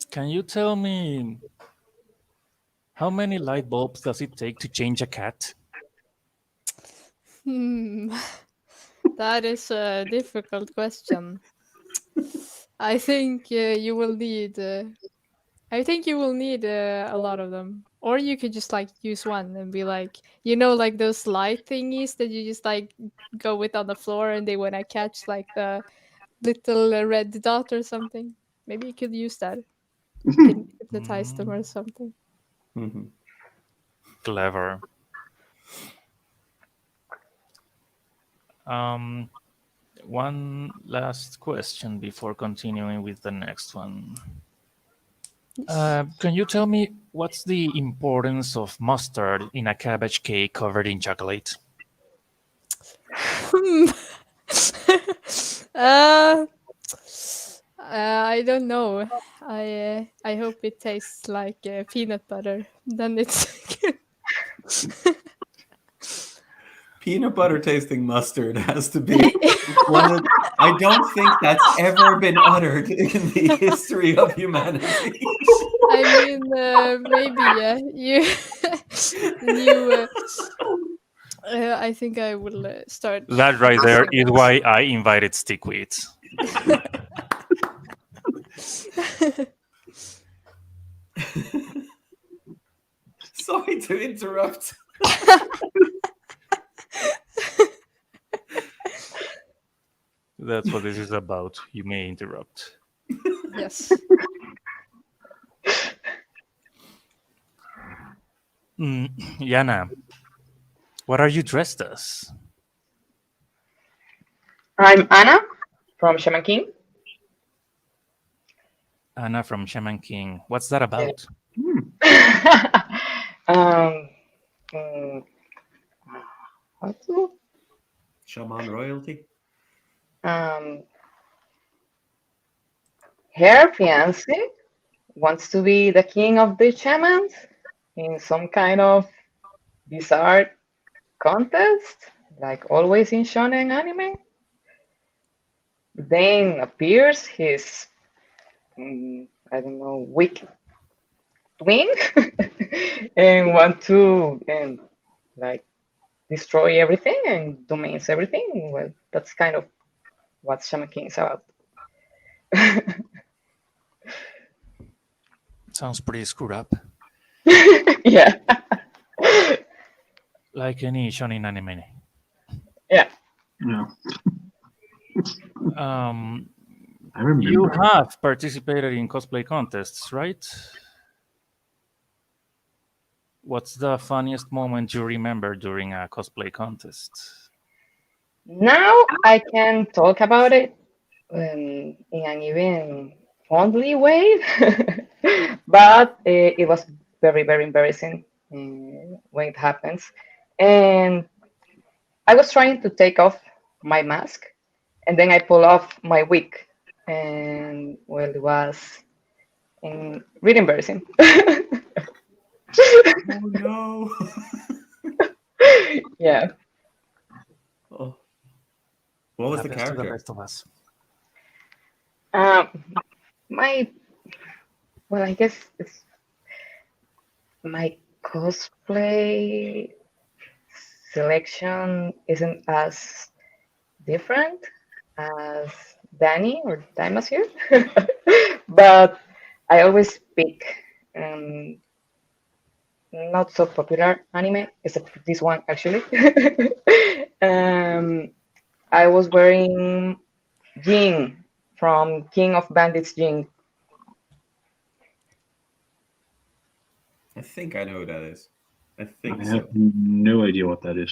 Can you tell me how many light bulbs does it take to change a cat? That is a difficult question. I think you will need. I think you will need a lot of them, or you could just like use one and be like, like those light thingies that you just like go with on the floor, and they wanna catch like the little red dot or something. Maybe you could use that. You can hypnotize them or something. Clever. One last question before continuing with the next one. Can you tell me what's the importance of mustard in a cabbage cake covered in chocolate? I don't know. I hope it tastes like peanut butter. Then it's good. Peanut butter tasting mustard has to be one of. I don't think that's ever been uttered in the history of humanity. I mean, maybe yeah. You. I think I will start. That right there using is it. why I invited Stickweeds. Sorry to interrupt. That's what this is about. You may interrupt. Yes. Yana, what are you dressed as? I'm Anna from Shaman King. Anna from Shaman King. What's that about? um, mm, what to? Shaman royalty. Her fiance wants to be the king of the shamans in some kind of bizarre contest, like always in shonen anime. Then appears his, I don't know, weak twin, and want to like destroy everything and domains everything. Well, that's kind of what Shaman King is about. Sounds pretty screwed up. Yeah. Like any shonen anime. Yeah. Yeah. I You remember. have participated in cosplay contests, right? What's the funniest moment you remember during a cosplay contest? Now I can talk about it in an even fondly way, but it was very, very embarrassing when it happens. And I was trying to take off my mask, and then I pull off my wig, and well, it was really embarrassing. Oh no. Yeah. Oh. What was the Happens to the character? best of us. I guess it's my cosplay selection isn't as different as Danny or Dimas here, but I always pick not so popular anime, except for this one actually. I was wearing Jin from King of Bandits Jing. I think I know who that is. I I think have so. no idea what that is.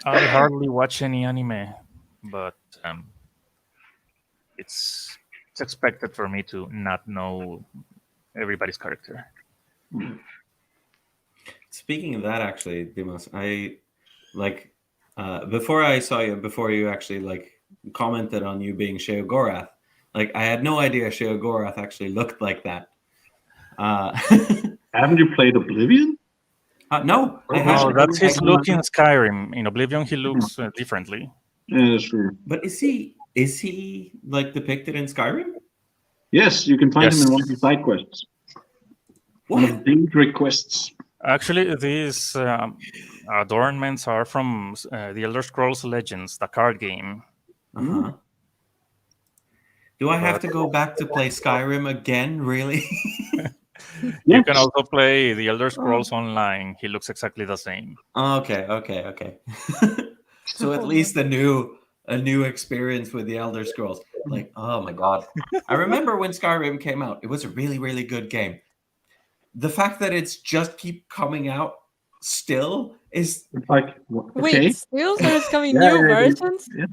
I hardly watch any anime, but it's expected for me to not know everybody's character. Speaking of that, actually, Dimas, I like before I saw you, before you actually like commented on you being Sheogorath, like I had no idea Sheogorath actually looked like that. Haven't you played Oblivion? No, I Oh, Oh, haven't. that's his I- look in Skyrim. In Oblivion, he looks differently. Yeah, that's true. But is he like depicted in Skyrim? Yes, you can find him in one of the Yes. side quests. One of the daily quests. Actually, these adornments are from the Elder Scrolls Legends, the card game. Uh-huh. Do I have But to go back to play Skyrim again? Really? you can Yes. also play the Elder Scrolls Online. He looks exactly the same. Okay. So at Oh, least a new experience with the Elder Scrolls. Like, oh my god. I remember when Skyrim came out. It was a really, really good game. The fact that it's just keep coming out still is It's like, okay. Wait, still there's coming Yeah, new yeah, versions? yeah.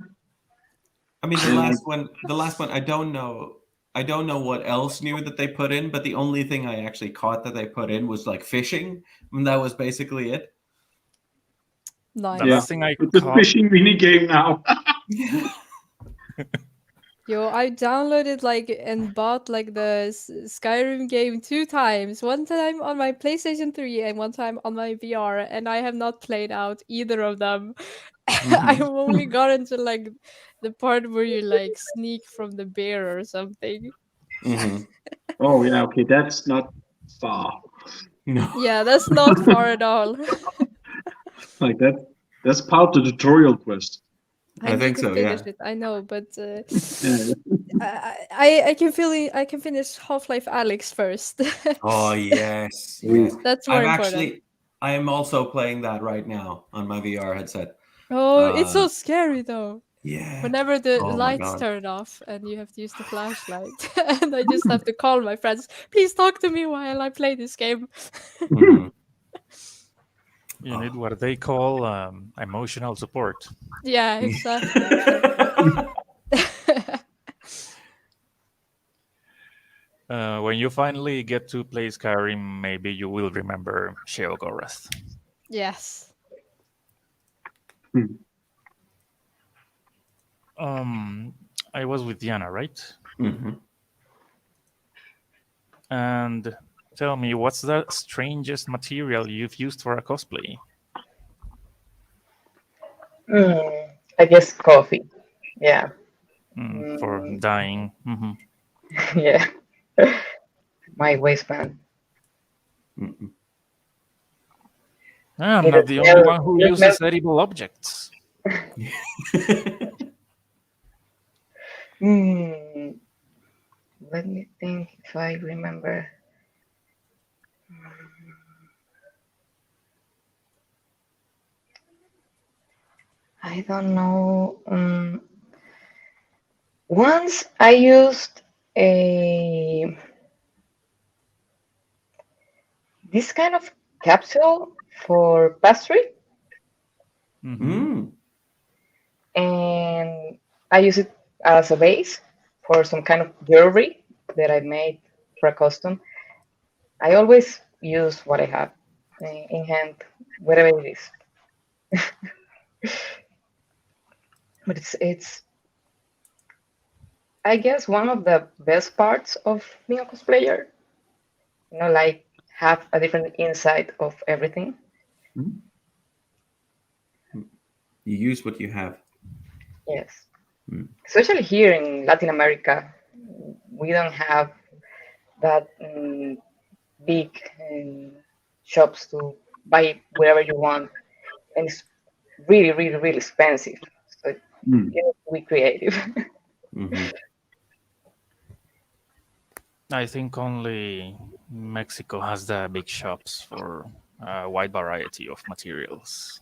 I mean Yeah. the last one I don't know what else new that they put in, but the only thing I actually caught that they put in was like fishing, and that was basically it. The Nice. last thing I It's a caught, fishing mini game now. Yo, I downloaded like and bought like the Skyrim game 2 times. One time on my PlayStation 3 and one time on my VR, and I have not played out either of them. I've only gotten to like the part where you like sneak from the bear or something. Mhm. Oh yeah, okay, that's not far. No. Yeah, that's not far at all. Like that's part of the tutorial quest. I need think to so, finish yeah. it. I know, but Yeah. I can finish Half-Life Alex first. Oh yes, Ooh. yes. That's more I'm important. actually I am also playing that right now on my VR headset. Oh, it's so scary though. Yeah. Whenever the Oh my lights God. turn off and you have to use the flashlight, and I just have to call my friends, please talk to me while I play this game. Mhm. you need what they call emotional support. Yeah, exactly. When you finally get to play Skyrim, maybe you will remember Sheogorath. Yes. I was with Yana, right? Mhm. And tell me, what's the strangest material you've used for a cosplay? I guess coffee. Yeah. For dying. Yeah. My waistband. Mhm. I'm It not the only smell- one who it uses smell- edible objects. Let me think if I remember. I don't know. Once I used a this kind of capsule for pastry, Mm. and I use it as a base for some kind of jewelry that I made for a custom. I always use what I have in hand, whatever it is. But it's I guess one of the best parts of being a cosplayer. Like have a different insight of everything. You use what you have. Yes. Mm. Especially here in Latin America, we don't have that big shops to buy whatever you want, and it's really, really, really expensive. So you need to be creative. Mhm. I think only Mexico has the big shops for a wide variety of materials.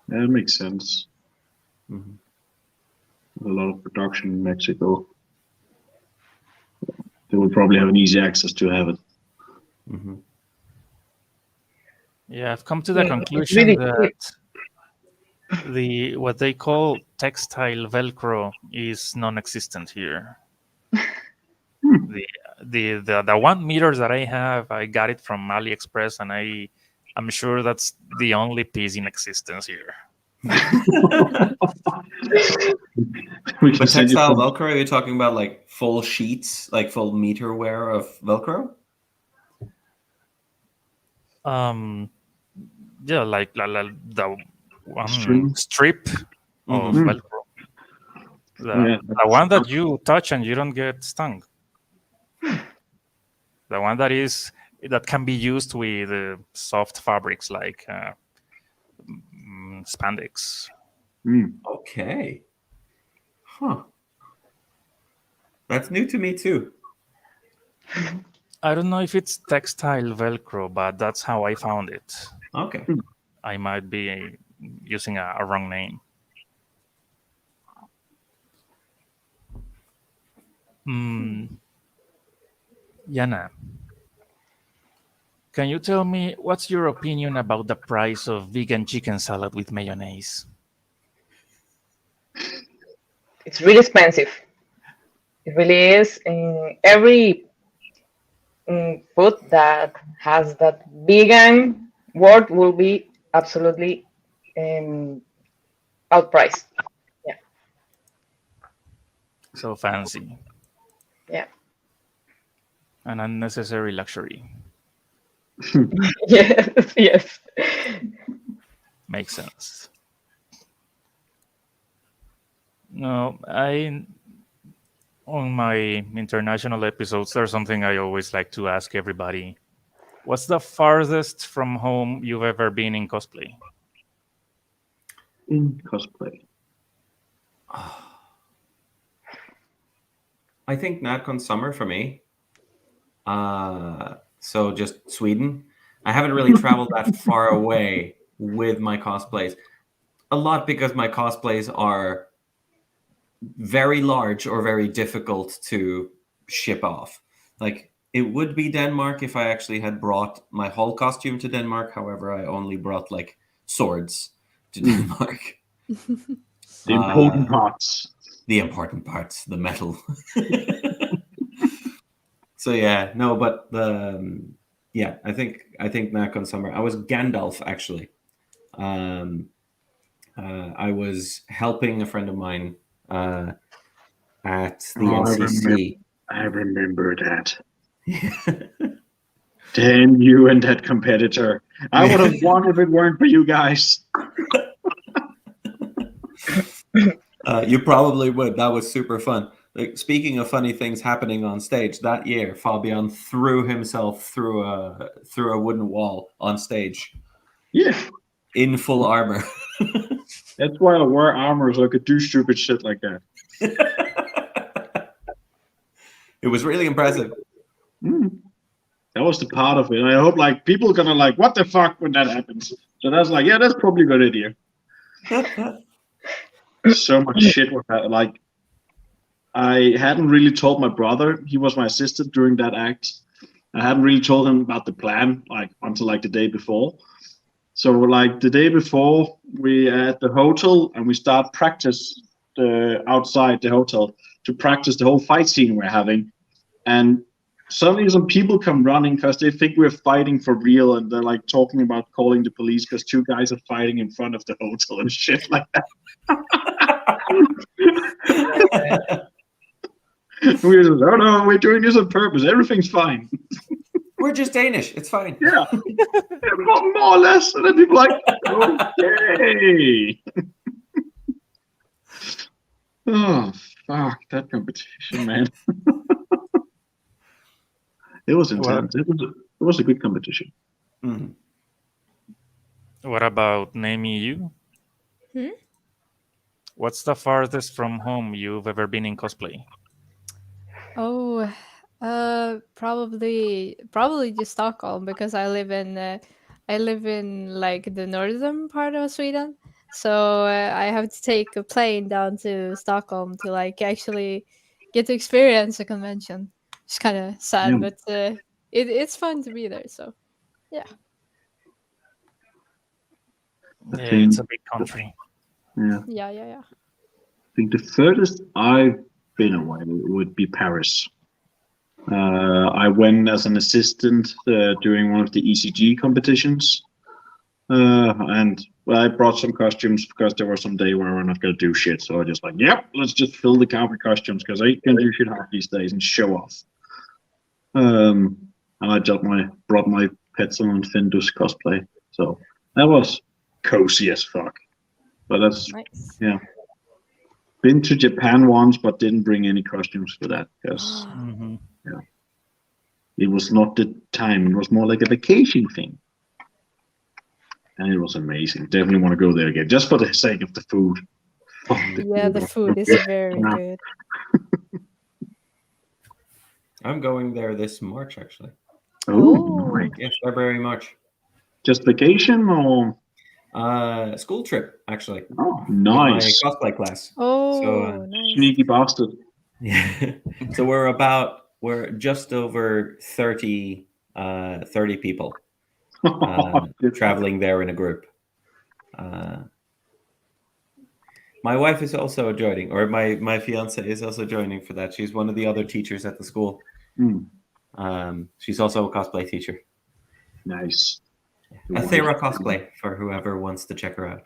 That makes sense. Mhm. A lot of production in Mexico. They will probably have an easy access to have it. Mhm. Yeah, I've come to the It's conclusion really that cheap. what they call textile Velcro is non-existent here. Hmm. The 1 meter that I have, I got it from AliExpress, and I'm sure that's the only piece in existence here. We can But send you textile some. Velcro, are you talking about like full sheets, like full meter wear of Velcro? Um, yeah, like the one String. strip of Mm-hmm. Hmm. Velcro, Oh yeah, the one that you touch and you don't get stung. The one that can be used with soft fabrics like spandex. Mm. Okay. Huh. That's new to me too. I don't know if it's textile Velcro, but that's how I found it. Okay. I might be using a wrong name. Yana, can you tell me what's your opinion about the price of vegan chicken salad with mayonnaise? It's really expensive. It really is. In every food that has that vegan word will be absolutely um, outpriced. Yeah, So fancy. yeah, An unnecessary luxury. yes, yes. Makes sense. No, I on my international episodes, there's something I always like to ask everybody. What's the farthest from home you've ever been in cosplay? In cosplay. I think NatCon summer for me. So just Sweden. I haven't really traveled that far away with my cosplays. A lot because my cosplays are very large or very difficult to ship off. Like it would be Denmark if I actually had brought my whole costume to Denmark. However, I only brought like swords to Denmark. The important parts. The important parts, the metal. So yeah, no, but yeah, I think NatCon summer. I was Gandalf actually. Um, I was helping a friend of mine at the Oh, NCC. I remember that. Damn you and that competitor. I would have won if it weren't for you guys. You probably would. That was super fun. Like, speaking of funny things happening on stage, that year Fabian threw himself through a wooden wall on stage Yeah. in full armor. That's why I wear armor so I could do stupid shit like that. It was really impressive. That was the part of it. I hope like people are gonna like, what the fuck when that happens. So that's like, yeah, that's probably a good idea. So much shit was that. Like, I hadn't really told my brother. He was my assistant during that act. I hadn't really told him about the plan like until like the day before. So like the day before, we at the hotel and we start practice outside the hotel to practice the whole fight scene we're having. And suddenly some people come running because they think we're fighting for real, and they're like talking about calling the police because two guys are fighting in front of the hotel and shit like that. We're just, oh no, we're doing this on purpose. Everything's fine. We're just Danish. It's fine. Yeah, more or less. And then people are like, okay. Oh fuck, that competition, man. It was intense. It was a good competition. Mhm. What about Nemiiu? What's the farthest from home you've ever been in cosplay? Oh, probably just Stockholm because I live in like the northern part of Sweden. So I have to take a plane down to Stockholm to like actually get to experience a convention. It's kind of sad, Yeah. but it's fun to be there. So yeah. I Yeah, think, it's a big country. yeah, Yeah. I think the furthest I've been away would be Paris. I went as an assistant during one of the ECG competitions, and well, I brought some costumes because there was some day where we're not going to do shit. So I just like, yep, let's just fill the car with costumes because I can do shit half these days and show off. And I just brought my Petzl and Findus cosplay, so that was cozy as fuck. But that's Nice. yeah. Been to Japan once, but didn't bring any costumes for that because Mhm. it was not the time. It was more like a vacation thing. And it was amazing. Definitely want to go there again, just for the sake of the food. Fuck, Yeah, the was food so is good. very Yeah. good. I'm going there this March, actually. Oh, nice. Yes, February, March. Just vacation or? School trip, actually. Oh, With my nice. cosplay class. Oh, nice. Sneaky bastard. Yeah. So we're just over 30 people traveling there in a group. My wife is also joining, or my fiance is also joining for that. She's one of the other teachers at the school. She's also a cosplay teacher. Nice. Athera cosplay for whoever wants to check her out.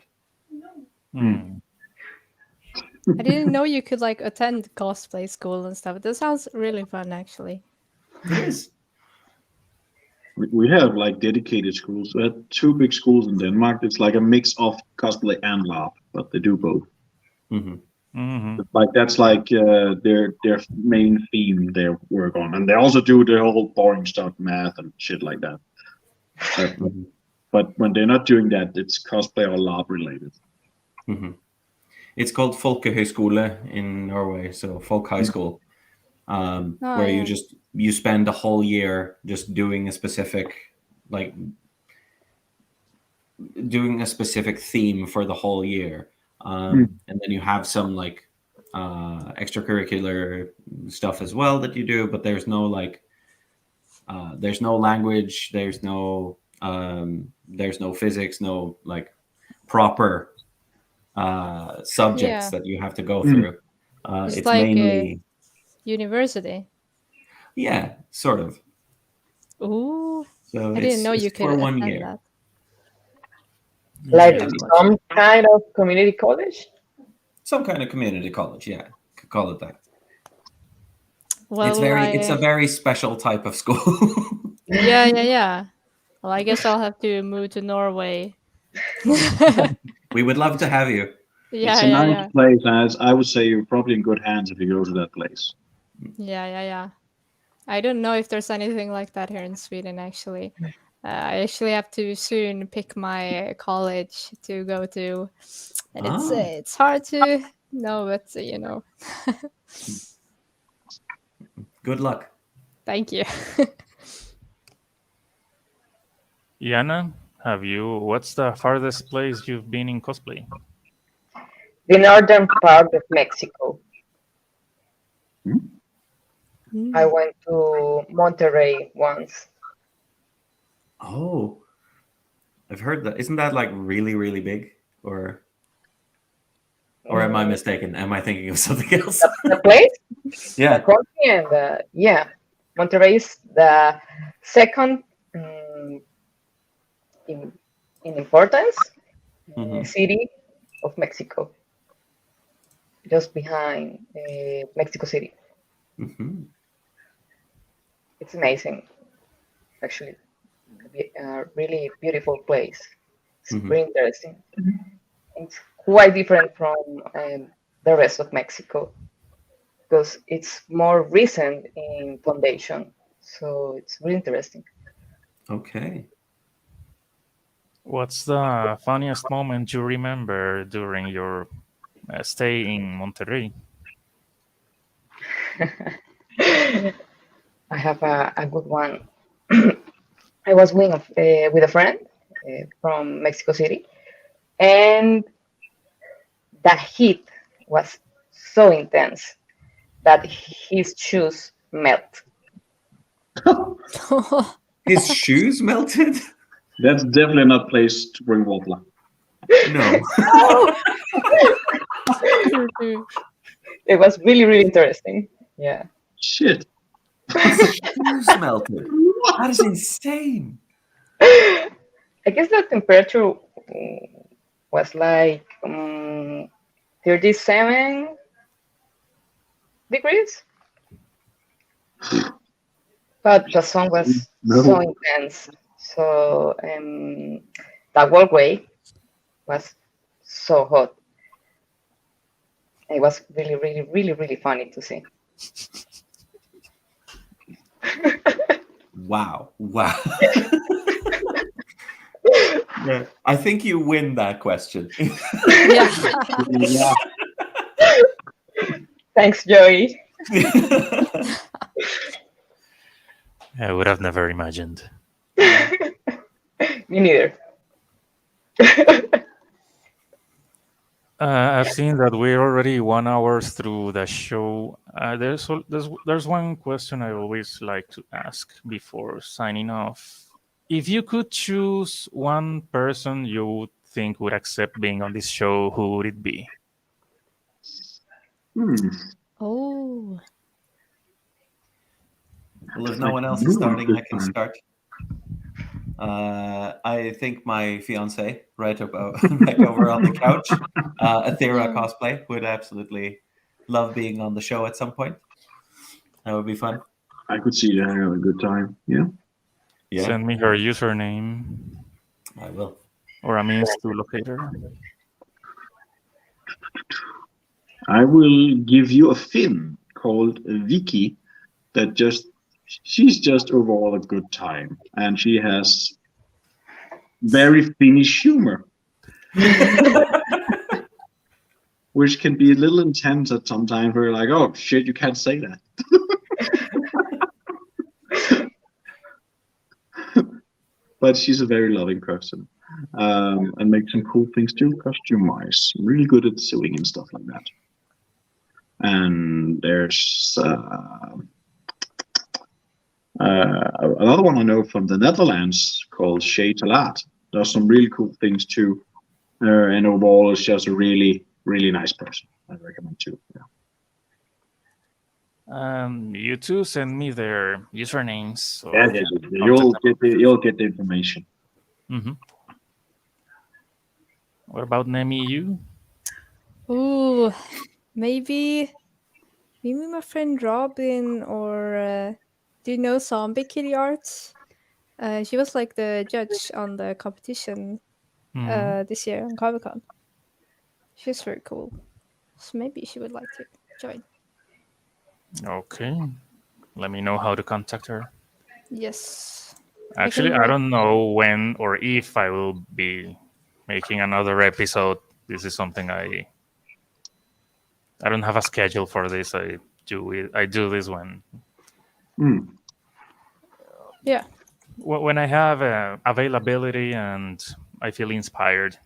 I didn't know you could like attend cosplay school and stuff. That sounds really fun, actually. It is. We have like dedicated schools. We have 2 big schools in Denmark. It's like a mix of cosplay and lab, but they do both. Like that's like their main theme they work on, and they also do the whole boring stuff, math and shit like that. But when they're not doing that, it's cosplay or lab related. It's called Folkehøyskole in Norway, so folk high school, where you spend a whole year just doing a specific theme for the whole year, and then you have some like extracurricular stuff as well that you do, but there's no language, there's no physics, no like proper subjects that you have to go through. It's like mainly university. Yeah, sort of. Ooh, So I didn't know you could for 1 attend year. that. Like Yeah. some kind of community college? Some kind of community college, yeah, could call it that. Well, It's a very special type of school. Yeah. Well, I guess I'll have to move to Norway. We would love to have you. It's a nice place, as I would say you're probably in good hands if you go to that place. Yeah. I don't know if there's anything like that here in Sweden, actually. I actually have to soon pick my college to go to, and it's hard to know, but you know. Good luck. Thank you. Yana, what's the farthest place you've been in cosplay? The northern part of Mexico. I went to Monterrey once. Oh, I've heard that. Isn't that like really, really big? Or am I mistaken? Am I thinking of something else? The place? Yeah. The country and yeah. Monterrey is the second in importance city of Mexico. Just behind Mexico City. It's amazing, actually. A really beautiful place. It's very interesting. It's quite different from the rest of Mexico because it's more recent in foundation. So it's really interesting. Okay. What's the funniest moment you remember during your stay in Monterrey? I have a good one. I was with a friend from Mexico City, and the heat was so intense that his shoes melt. His shoes melted? That's definitely not a place to bring water. No. It was really, really interesting. Yeah. Shit. His shoes melted. That is insane. I guess the temperature was like 37 degrees. But the sun was No. so intense. So the walkway was so hot. It was really, really, really, really funny to see. Wow. Yeah, I think you win that question. Yeah. Yeah. Thanks, Joey. I would have never imagined. Me neither. I've seen that we're already 1 hour through the show. There's one question I always like to ask before signing off. If you could choose one person you would think would accept being on this show, who would it be? Oh. Well, if no one else is starting, I can start. I think my fiance, right over on the couch, Athera cosplay, would absolutely love being on the show at some point. That would be fun. I could see that having a good time. Yeah. Yeah, Send me her username I will. or a means to locate her. I will give you a Finn called Vicky she's just overall a good time, and she has very Finnish humor, which can be a little intense at some time. We're like, oh shit, you can't say that. But she's a very loving person, and makes some cool things too, costume-wise. Really good at sewing and stuff like that. And there's another one I know from the Netherlands called Shay Talat. Does some really cool things too, and overall is just a really, really nice person. I recommend too. Yeah. You two send me their usernames. So Yeah, you'll get the information. Mm-hmm. What about Nemiiu? Ooh, maybe my friend Robin, or do you know Zombie Kitty Arts? She was like the judge on the competition this year on Comic-Con. She's very cool. So maybe she would like to join. Okay. Let me know how to contact her. Yes. Actually, I don't know when or if I will be making another episode. This is something I don't have a schedule for this. I do this when Yeah. When I have availability and I feel inspired.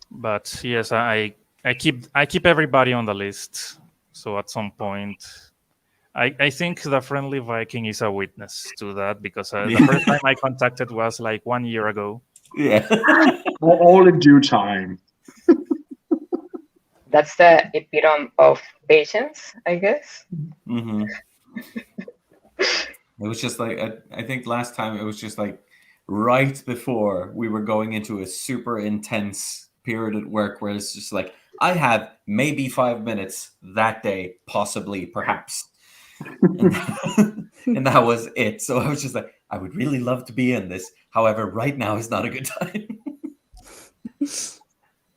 But yes, I keep everybody on the list. So at some point, I think the Friendly Viking is a witness to that, because the first time I contacted was like 1 year ago. Yeah. All in due time. That's the epitome of patience, I guess. Mm-hmm. It was just like, I think last time it was just like right before we were going into a super intense period at work where it's just like, I have maybe 5 minutes that day, possibly, perhaps. And that was it. So I was just like, I would really love to be in this. However, right now is not a good time.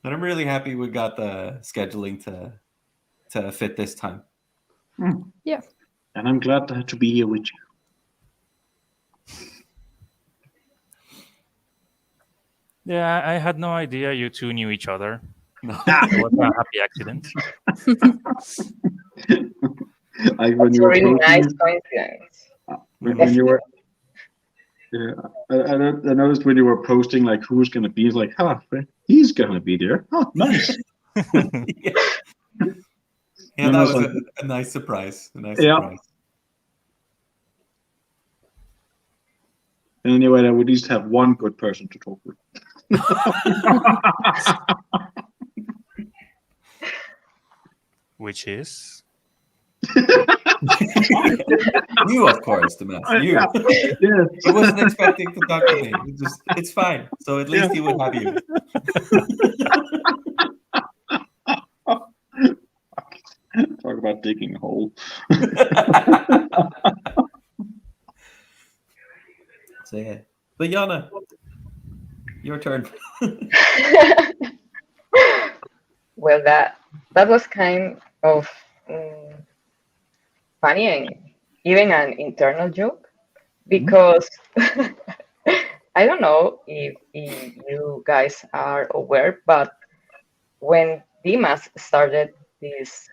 But I'm really happy we got the scheduling to fit this time. Yeah. And I'm glad to be here with you. Yeah, I had no idea you two knew each other. No. It was a happy accident. When It's you a were really posting nice it- coincidence. when you were Yeah, I noticed when you were posting like who's gonna be, it's like, he's gonna be there. Oh, nice. Yeah, And that I was like, a nice surprise. A nice Yeah. surprise. and anyway, I would at least have one good person to talk with. Which is You, of course, the mess. You. Yes. He wasn't expecting to talk to me. It's fine. So at least he would have you. Talk about digging a hole. So yeah. But Yana, your turn. Well, that was kind of funny and even an internal joke because I don't know if you guys are aware, but when Dimas started this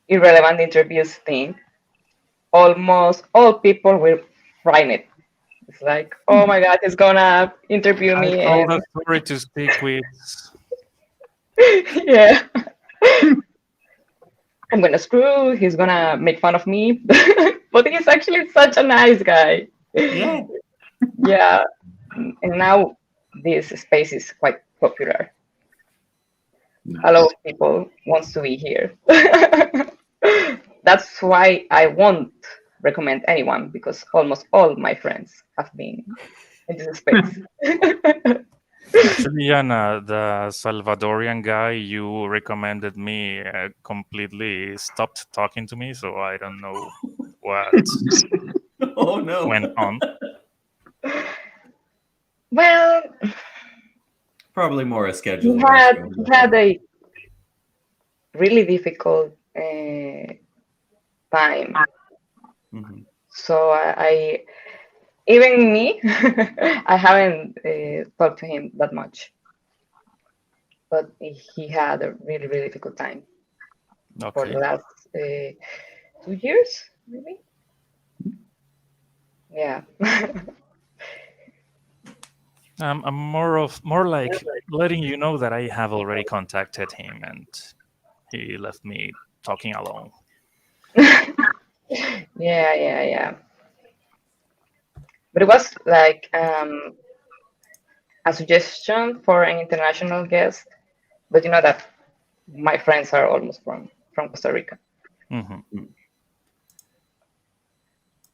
irrelevant interviews thing, almost all people were frightened. It's like, oh my God, he's gonna interview I me, told and the story to Stickweeds. yeah, I'm gonna screw. He's gonna make fun of me, but he's actually such a nice guy. Yeah. Yeah, and now this space is quite popular. A lot of people wants to be here. That's why I won't recommend anyone because almost all my friends have been in this space. Actually, Yana, the Salvadorian guy you recommended me completely stopped talking to me, so I don't know what Oh no. went on. Well, Probably more a he schedule. had a really difficult time. Mhm. So I even me, I haven't talked to him that much. But he had a really, really difficult time for Okay. the last 2 years, maybe. Yeah. I'm more like letting you know that I have already contacted him and he left me talking alone. Yeah. But it was like a suggestion for an international guest. But you know that my friends are almost from Costa Rica. Mm-hmm.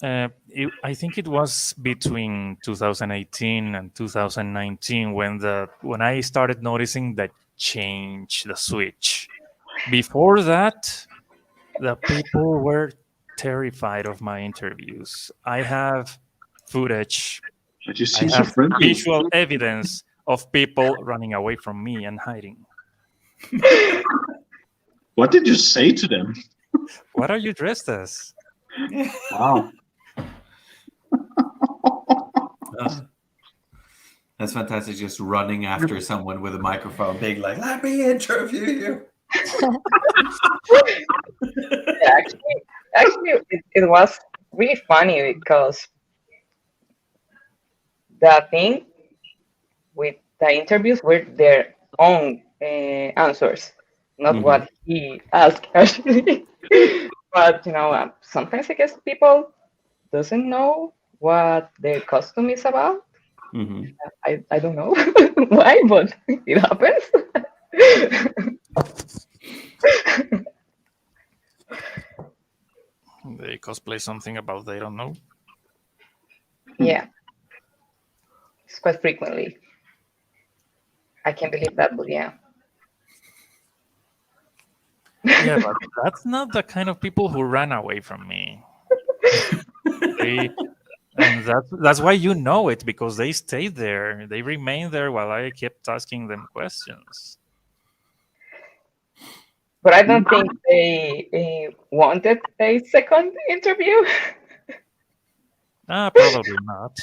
I think it was between 2018 and 2019 when I started noticing the change, the switch. Before that, the people were terrified of my interviews. I have footage, But you I seem so have friendly. visual evidence of people running away from me and hiding. What did you say to them? What are you dressed as? Wow. That's fantastic. Just running after someone with a microphone, being like, "Let me interview you." Yeah, actually, it was really funny because the thing with the interviews were their own answers, not what he asked actually. But sometimes I guess people doesn't know what their costume is about. Mhm. I don't know why, but it happens. They cosplay something about they don't know. Yeah, it's quite frequently. I can't believe that, but yeah. Yeah, but that's not the kind of people who ran away from me. And that's why you know it, because they stayed there. They remained there while I kept asking them questions. But I don't think they wanted a second interview. Probably not.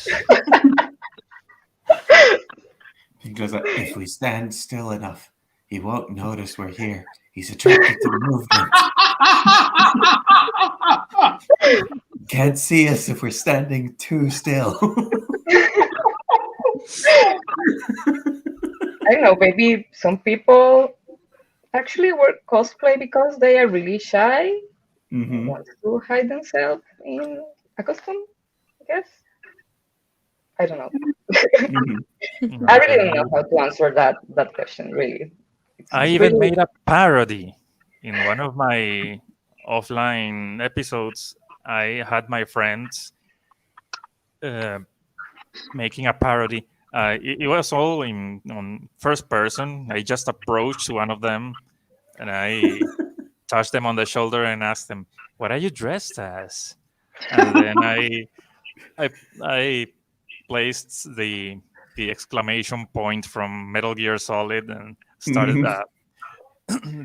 He goes, "If we stand still enough, he won't notice we're here. He's attracted to movement. Can't see us if we're standing too still." I don't know, maybe some people actually work cosplay because they are really shy, Mhm. want to hide themselves in a costume, I guess. I don't know. Mhm. I really don't know Okay. how to answer that question, really. I It's even really made a parody in one of my offline episodes. I had my friends uh, making a parody. It was all in on first person. I just approached one of them and I touched them on the shoulder and asked them, "What are you dressed as?" And then I I placed the exclamation point from Metal Gear Solid and started Mhm.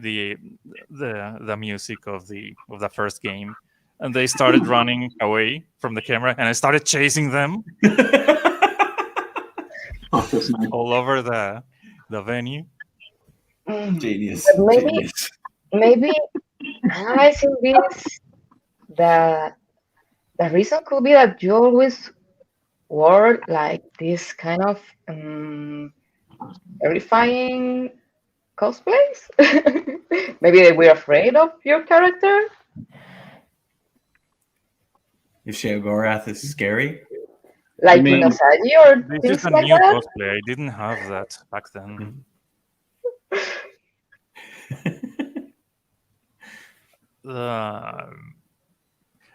the the music of the first game, and they started running away from the camera, and I started chasing them Oh, that's nice. all over the venue. Genius. but maybe Genius. maybe analyzing this, the the reason could be that you always wore like this kind of terrifying cosplays. Maybe they were afraid of your character. If Sheogorath is scary. Like mean, Inasagi or This is things a like new that. cosplay. I didn't have that back then. Uh,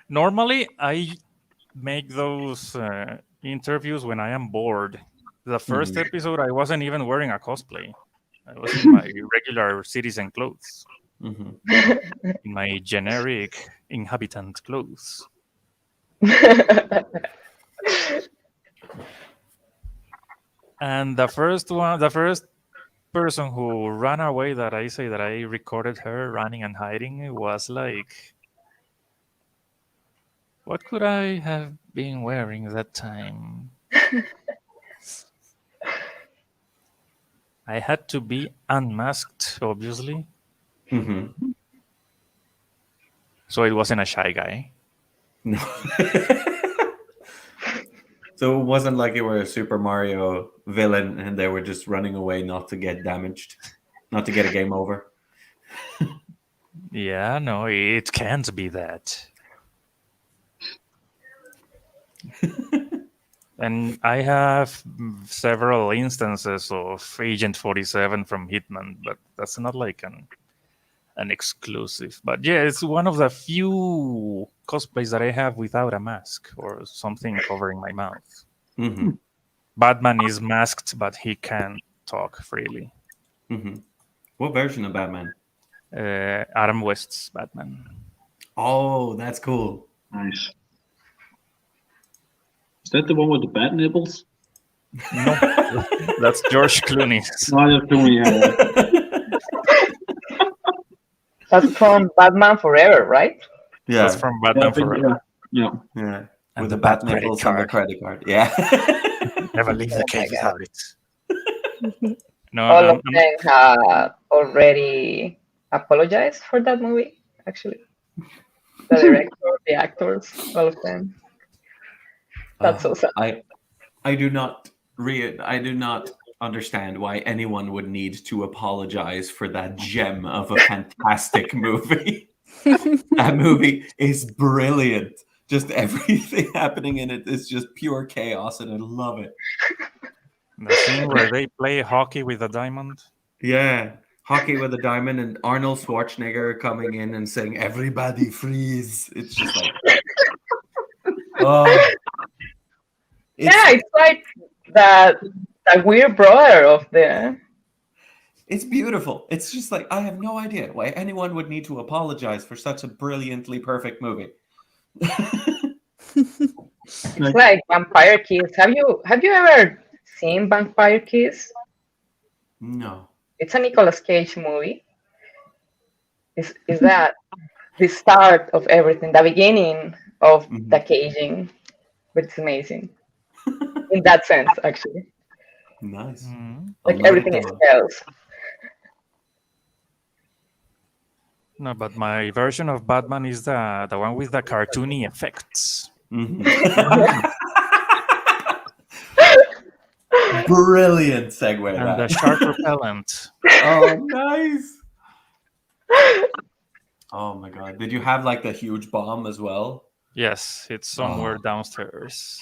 Normally, I make those interviews when I am bored. The first episode, I wasn't even wearing a cosplay. I was in my regular citizen clothes, Mhm. in my generic inhabitant clothes. And the first person who ran away that I say that I recorded her running and hiding, it was like, what could I have been wearing that time? I had to be unmasked, obviously. Mhm. So it wasn't a shy guy. No. So it wasn't like you were a Super Mario villain and they were just running away not to get damaged, not to get a game over. Yeah, no, it can't be that. And I have several instances of Agent 47 from Hitman, but that's not like an exclusive. But yeah, it's one of the few cosplays that I have without a mask or something covering my mouth. Hmm. Batman is masked, but he can talk freely. Hmm. What version of Batman? Adam West's Batman. Oh, that's cool. nice. Is that the one with the bat nipples? No, that's George Clooney's. No, that's the one. Yeah. That's from Batman Forever, right? That's Yeah, from Yeah, I Batman think, Forever. yeah. yeah. And With the the bat bat credit nipples on the card. credit card. Yeah. Never leave the Oh my cave God. without it. No, All of them have already apologized for that movie, actually. The director, the actors, all of them. That's so sad. I do not I do not understand why anyone would need to apologize for that gem of a fantastic movie. That movie is brilliant. Just everything happening in it is just pure chaos, and I love it. the scene where they play hockey with a diamond. Yeah, hockey with a diamond, and Arnold Schwarzenegger coming in and saying, "Everybody freeze!" It's just like, oh, Yeah, it's like that weird brother of the. it's beautiful. It's just like I have no idea why anyone would need to apologize for such a brilliantly perfect movie. It's like Vampire Kiss. Have you ever seen Vampire Kiss? No. It's a Nicolas Cage movie. Is that the start of everything, the beginning of the caging? But it's amazing in that sense, actually. Nice. Mhm. I'll Like note it everything is down. spells. No, but my version of Batman is the one with the cartoony effects. Mhm. Brilliant segue. and the That. shark repellent. Oh, nice. Oh my god! Did you have like the huge bomb as well? Yes, it's somewhere downstairs.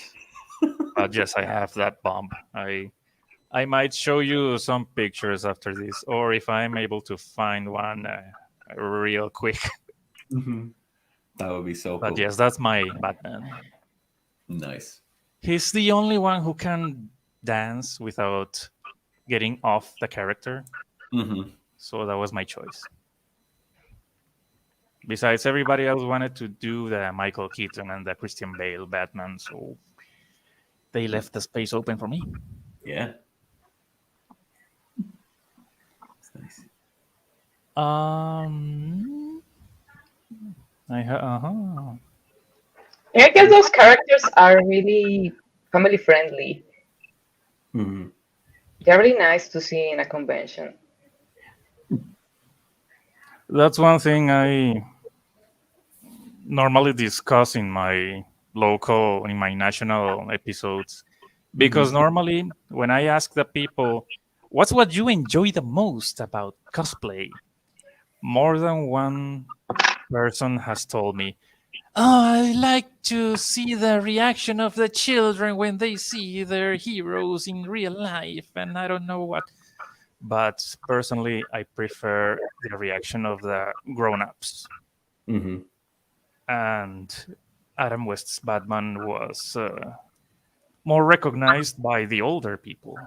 But yes, I have that bomb. I might show you some pictures after this, or if I'm able to find one real quick. That would be so But cool. yes, that's my Batman. Nice. He's the only one who can dance without getting off the character. So that was my choice. Besides, everybody else wanted to do the Michael Keaton and the Christian Bale Batman, so they left the space open for me. Yeah. That's nice. Yeah, I guess those characters are really family friendly. They're really nice to see in a convention. That's one thing I normally discuss in my national episodes. Because normally, when I ask the people, what's what you enjoy the most about cosplay? More than one person has told me, I like to see the reaction of the children when they see their heroes in real life, and I don't know what. But personally, I prefer the reaction of the grown-ups. And Adam West's Batman was more recognized by the older people.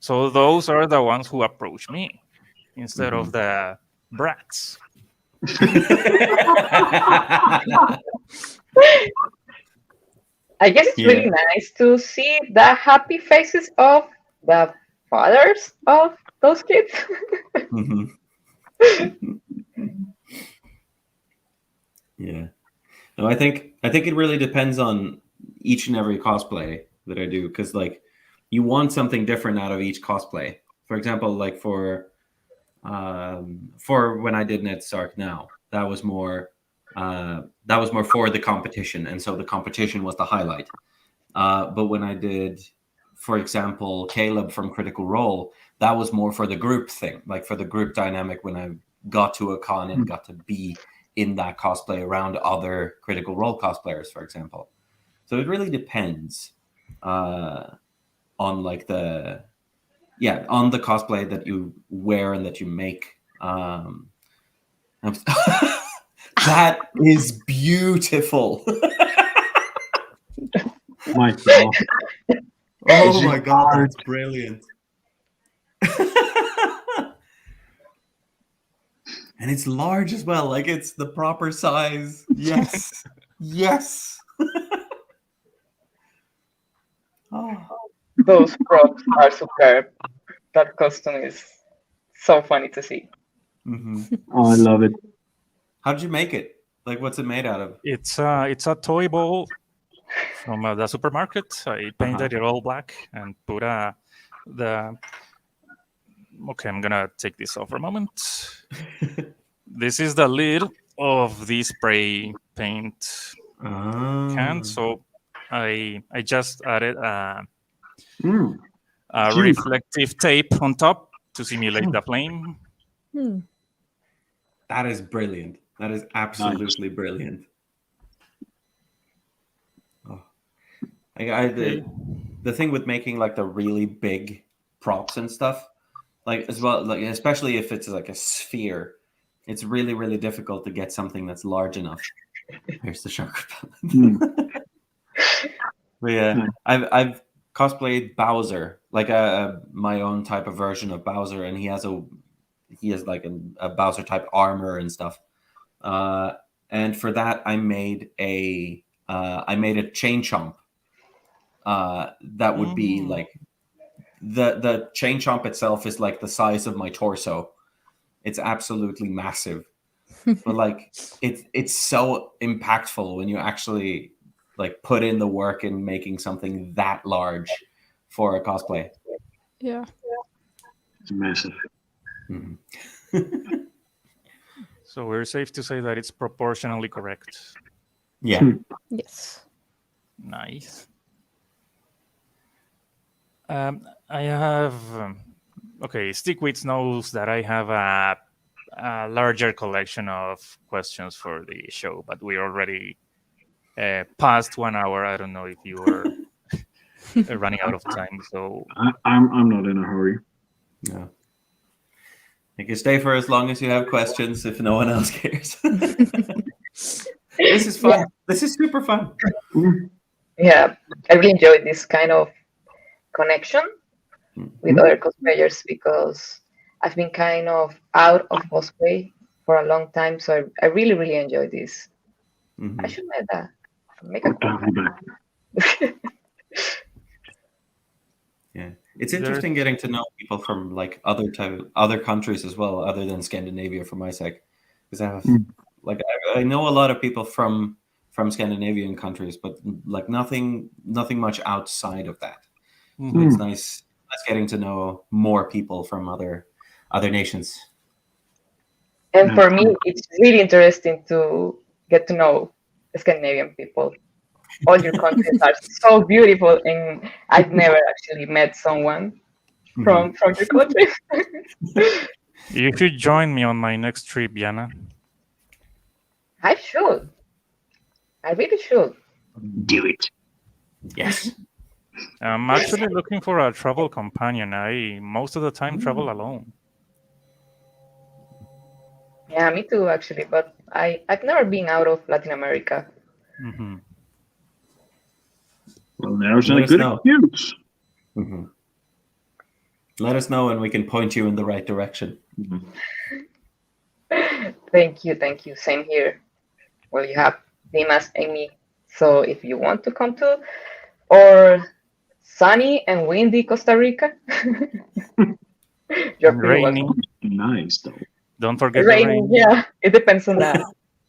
So those are the ones who approach me instead of the brats. I guess it's really nice to see the happy faces of the fathers of those kids. Yeah. No, I think it really depends on each and every cosplay that I do, because like you want something different out of each cosplay. For example, like for when I did Ned Stark now, that was more for the competition, and so the competition was the highlight. But when I did, for example, Caleb from Critical Role, that was more for the group thing, like for the group dynamic when I got to a con and got to be in that cosplay around other Critical Role cosplayers, for example. So it really depends on like the cosplay that you wear and that you make. That is beautiful. My God. Oh my god, that's brilliant. And it's large as well, like it's the proper size. Yes. Yes. Those props are superb. That costume is so funny to see. Oh, I love it. How did you make it? Like, what's it made out of? It's a toy ball from the supermarket. I painted it all black and put Okay, I'm gonna take this off for a moment. This is the lid of the spray paint can. So I just added a reflective tape on top to simulate the flame. That is brilliant. That is absolutely brilliant. Oh. The thing with making like the really big props and stuff, like as well, like especially if it's like a sphere, it's really, really difficult to get something that's large enough. Here's the shark repellent. But yeah, I've cosplayed Bowser, like my own type of version of Bowser, and he has like a Bowser type armor and stuff. And for that, I made a chain chomp. That would be like the chain chomp itself is like the size of my torso. It's absolutely massive, but like it's so impactful when you actually like put in the work in making something that large for a cosplay. Yeah, it's massive. So we're safe to say that it's proportionally correct. Yeah. yes. Nice. I have. Okay, Stickweeds knows that I have a larger collection of questions for the show, but we already past 1 hour. I don't know if you were running out of time. So I'm not in a hurry. No. You can stay for as long as you have questions if no one else cares. This is fun. Yeah. This is super fun. Yeah, I really enjoyed this kind of connection with other cosplayers because I've been kind of out of cosplay for a long time, so I really, really enjoy this. Mhm. I should make a I'll be back. Yeah, it's interesting getting to know people from like other countries as well, other than Scandinavia for my sake, because I have like I know a lot of people from Scandinavian countries, but like nothing much outside of that. So it's nice getting to know more people from other nations. And for me, it's really interesting to get to know Scandinavian people. All your countries are so beautiful, and I've never actually met someone from your country. you should join me on my next trip, Yana. I should. I really should. Do it. Yes. I'm actually looking for a travel companion. I most of the time travel alone. Yeah, me too, actually. But I've never been out of Latin America. Mm-hmm. Well, there's a Let us good know. excuse. Mhm. Let us know and we can point you in the right direction. Thank you, thank you. Same here. Well, you have Dimas, Amy. So if you want to come to, or sunny and windy Costa Rica, you're And pretty raining. welcome. Nice though. Don't forget the Raining, rain. yeah, it depends on that.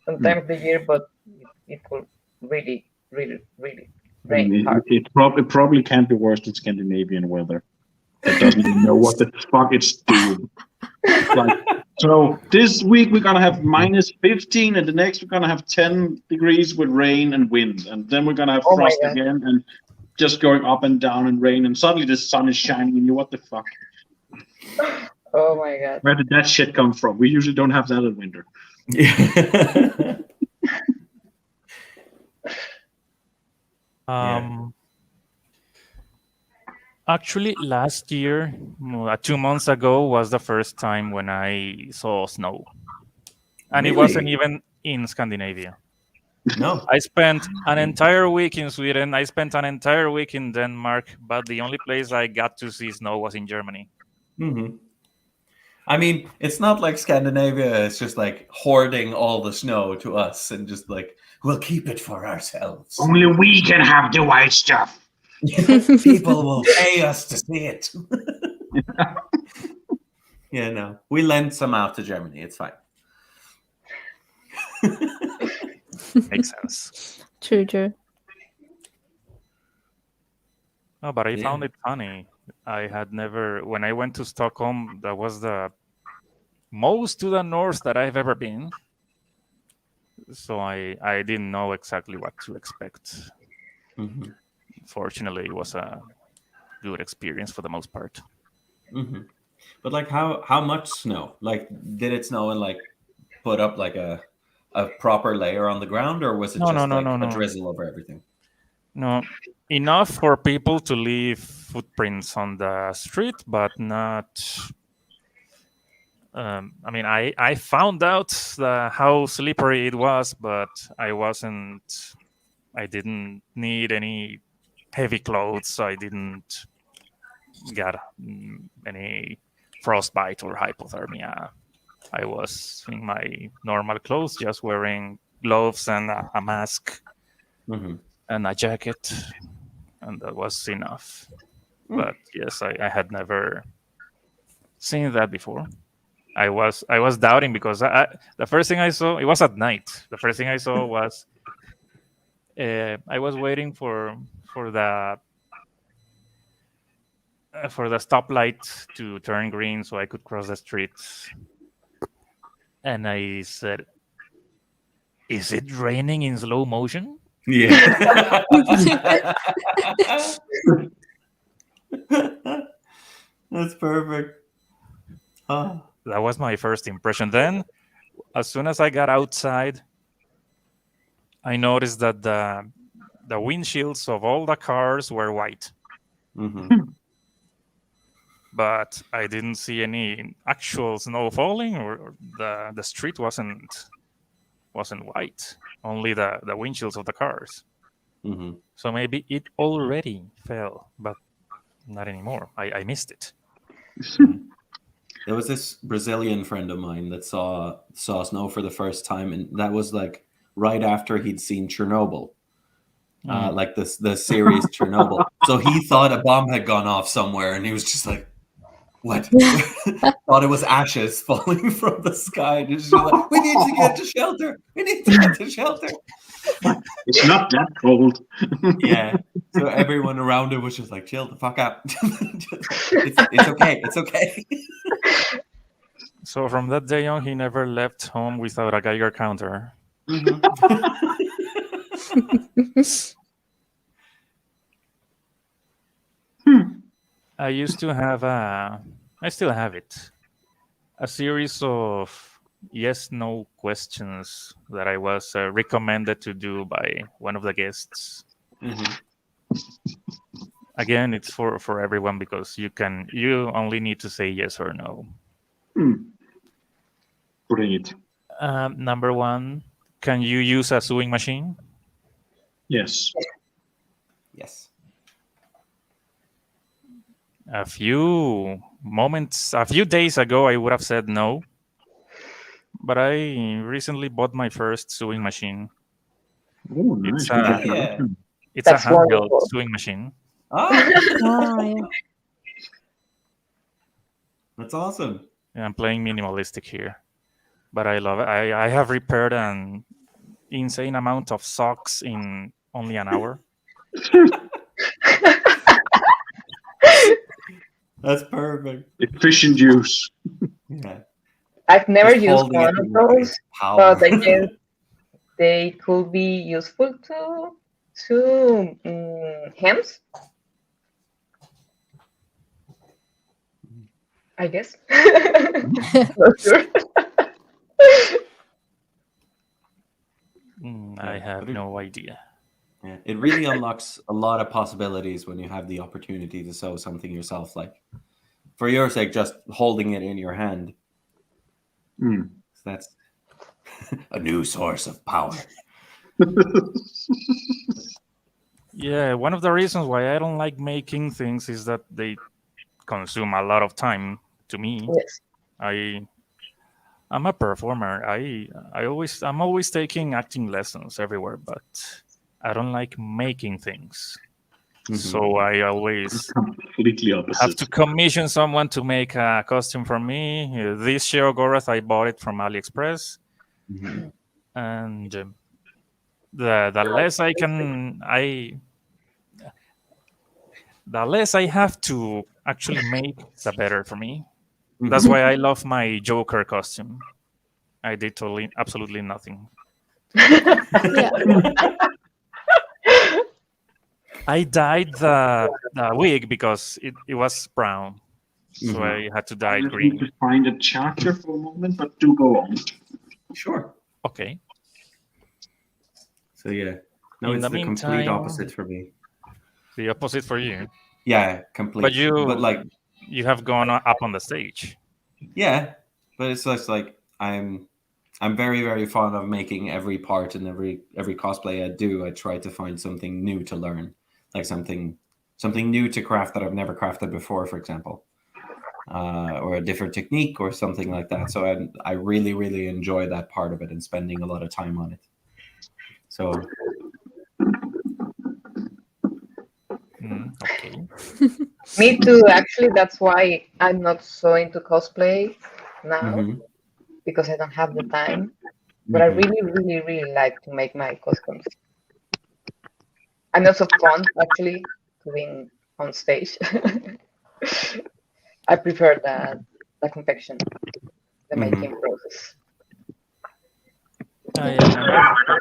Some time of the year, but it will really, really, really rain hard. It probably can't be worse than Scandinavian weather. That doesn't even know what the fuck it's doing. Like, so this week we're gonna have minus 15, and the next we're gonna have 10 degrees with rain and wind, and then we're gonna have Oh my frost God. again, and just going up and down and rain, and suddenly the sun is shining, and you what the fuck? Oh my God. Where did that shit come from? We usually don't have that in winter. Actually, last year, 2 months ago, was the first time when I saw snow, and it wasn't Really? even in Scandinavia. No. I spent an entire week in Sweden. I spent an entire week in Denmark, but the only place I got to see snow was in Germany. Mm-hmm. I mean, it's not like Scandinavia is just like hoarding all the snow to us and just like, we'll keep it for ourselves. Only we can have the white stuff. People will pay us to see it. Yeah, no. We lend some out to Germany. It's fine. Makes sense. True. No, but I Yeah. found it funny. I had never, when I went to Stockholm, that was the most to the north that I've ever been. So I didn't know exactly what to expect. Mm-hmm. Fortunately, it was a good experience for the most part. Mm-hmm. But like, how much snow? Like, did it snow and like put up like a proper layer on the ground, or was it No, just no, like no, a no. drizzle over everything? No, enough for people to leave footprints on the street, but not. I mean, I found out how slippery it was, but I didn't need any heavy clothes. I didn't get any frostbite or hypothermia. I was in my normal clothes, just wearing gloves and a mask and a jacket, and that was enough. But yes, I had never seen that before. I was doubting because the first thing I saw, it was at night. The first thing I saw was I was waiting for the stoplight to turn green so I could cross the street, and I said, "Is it raining in slow motion?" Yeah. That's perfect. Oh. That was my first impression. Then, as soon as I got outside, I noticed that the windshields of all the cars were white, but I didn't see any actual snow falling, or the street wasn't white. Only the windshields of the cars. So maybe it already fell, but not anymore. I missed it. There was this Brazilian friend of mine that saw snow for the first time, and that was like right after he'd seen Chernobyl, like the series Chernobyl. So he thought a bomb had gone off somewhere, and he was just like, "What?" Thought it was ashes falling from the sky. And just like, "We need to get to shelter. We need to get to shelter." It's not that cold. Yeah. So everyone around him was just like, "Chill the fuck out. It's okay. It's okay." So from that day on, he never left home without a Geiger counter. I used to have I still have it, a series of yes/no questions that I was recommended to do by one of the guests. Again, it's for everyone because you only need to say yes or no. Great. Number one, can you use a sewing machine? Yes. Yes. A few days ago, I would have said no. But I recently bought my first sewing machine. Oh, nice. It's a That's handheld wonderful. sewing machine. Oh, Yeah. that's awesome. And I'm playing minimalistic here. But I love it. I have repaired an insane amount of socks in only an hour. That's perfect. Efficient use. Yeah. I've never Just used holding one it of in those, power. but I guess they could be useful to hems. I guess. Not sure. I have no idea. Yeah, it really unlocks a lot of possibilities when you have the opportunity to sew something yourself. Like, for your sake, just holding it in your hand. That's a new source of power. Yeah, one of the reasons why I don't like making things is that they consume a lot of time to me. Yes. I'm a performer. I'm always taking acting lessons everywhere, but I don't like making things. So I always Completely opposite. have to commission someone to make a costume for me. This Sheogorath, I bought it from AliExpress, and the less I can, the less I have to actually make, the better for me. That's why I love my Joker costume. I did absolutely nothing. Yeah. I dyed the wig because it was brown, so I had to dye I it just green. need to find a charger for a moment, but do go on. Sure. Okay. So yeah, no, In it's the the complete meantime- opposite for me. The opposite for you. Yeah, complete. But like, you have gone up on the stage. yeah, but it's just like I'm very, very fond of making every part and every cosplay I do. I try to find something new to learn, like something new to craft that I've never crafted before, for example, or a different technique or something like that. So I really, really enjoy that part of it and spending a lot of time on it. So Okay. Me too. Actually, that's why I'm not so into cosplay now because I don't have the time. But I really, really, really like to make my costumes. And also fun, actually, to being on stage. I prefer the confection, the making process. I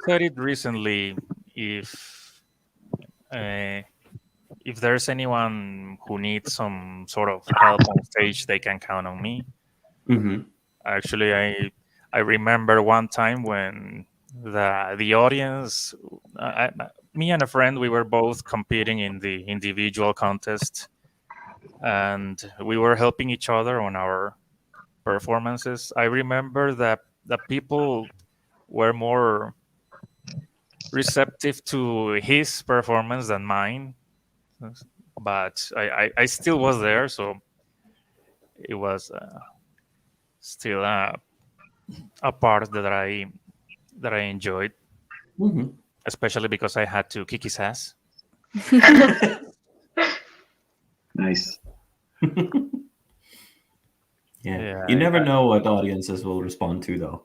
said it recently. If if there's anyone who needs some sort of help on stage, they can count on me. Mm-hmm. Actually, I remember one time when the audience, me and a friend, we were both competing in the individual contest, and we were helping each other on our performances. I remember that the people were more receptive to his performance than mine, but I still was there, so it was still a part that I enjoyed, Mm-hmm. especially because I had to kick his ass. Nice. Yeah. You never know what audiences will respond to, though.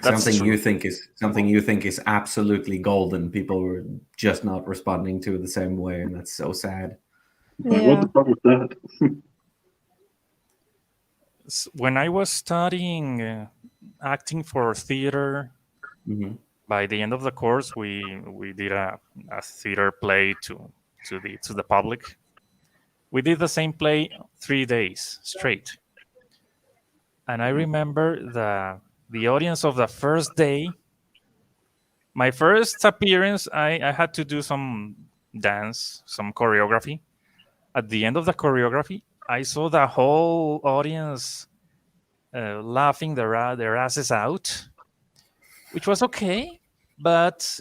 That's Something true. you think is absolutely golden. People were just not responding to it the same way, and that's so sad. Like, what Yeah. the fuck was that? When I was studying acting for theater, Mm-hmm. by the end of the course, we did a theater play to the public. We did the same play 3 days straight, and I remember the audience of the first day. My first appearance, I had to do some dance, some choreography. At the end of the choreography, I saw the whole audience laughing their asses out, which was okay, but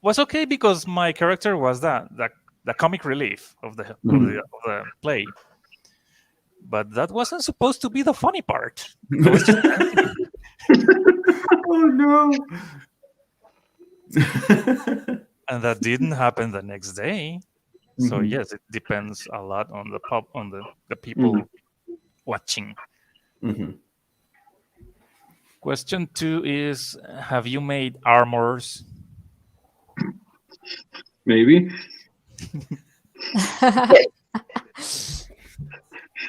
was okay because my character was the comic relief of the play. But that wasn't supposed to be the funny part. I was just Oh no! and that didn't happen the next day. So Mhm. yes, it depends a lot on the people watching. Mm-hmm. Question 2 is: have you made armors? Maybe.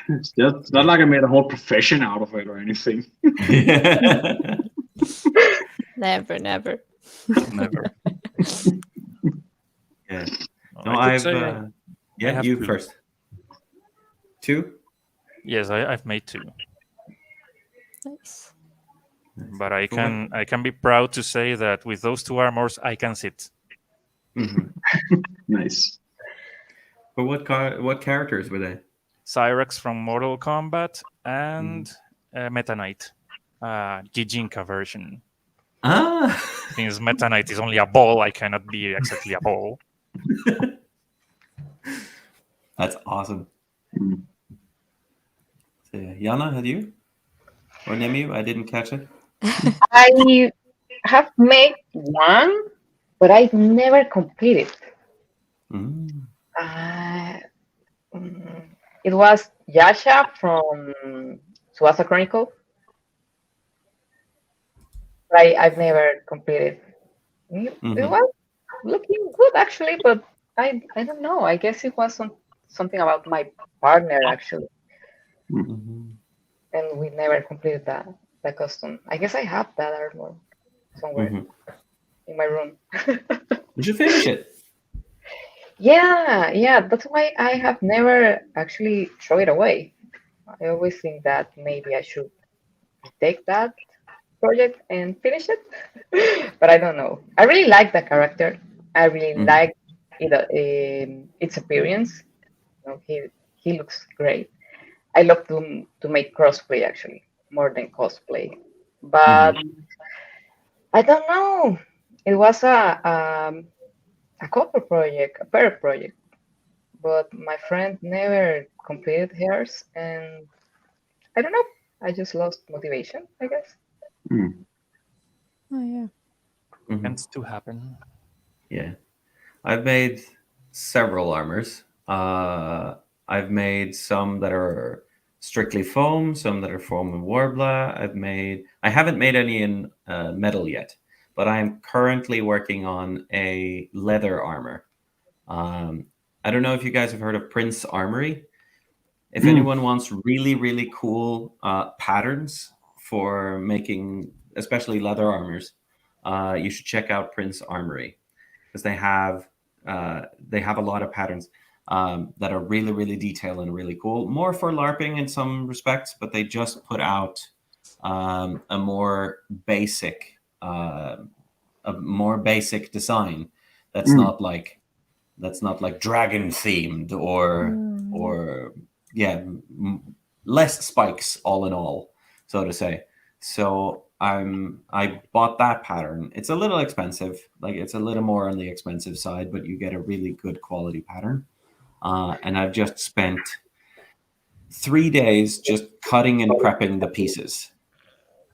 It's not like I made a whole profession out of it or anything. Never, never. Never. Yeah. No, No, I could I've. say Yeah, have you two. first. 2? Yes, I've made 2, Nice. but I For what- can be proud to say that with those 2 armors, I can sit. Mhm. Nice. But what characters were they? Cyrex from Mortal Kombat and Meta Knight, Gijinka version. Ah. Since Meta Knight is only a ball, I cannot be exactly a ball. That's awesome. Mm. So, Yana, had you? Or Nemiiu? I didn't catch it. I have made one, but I never completed. Mm. Uh, mm, it was Yasha from Suasa Chronicle. But I've never completed. It Mhm. was looking good actually, but I don't know. I guess it was something about my partner actually, Mhm. and we never completed that custom. I guess I have that armor somewhere Mhm. in my room. You should finish it. Yeah, that's why I have never actually throw it away. I always think that maybe I should take that project and finish it, but I don't know. I really like the character. I really Mhm. like its appearance. You know, he looks great. I love to make crossplay actually more than cosplay, but Mhm. I don't know. It was a couple project, a pair project, but my friend never completed hers, and I don't know. I just lost motivation, I guess. Mm. Oh yeah. Mhm. Tends to happen. Yeah. I've made several armors. I've made some that are strictly foam, some that are foam and warbler. I haven't made any in metal yet, but I'm currently working on a leather armor. I don't know if you guys have heard of Prince Armory. If Mm. anyone wants really, really cool patterns for making, especially leather armors, you should check out Prince Armory because they have they have a lot of patterns that are really, really detailed and really cool. More for LARPing in some respects, but they just put out a more basic design that's not like dragon themed or less spikes all in all, so to say. So I bought that pattern. It's a little expensive, like it's a little more on the expensive side, but you get a really good quality pattern. And I've just spent 3 days just cutting and prepping the pieces.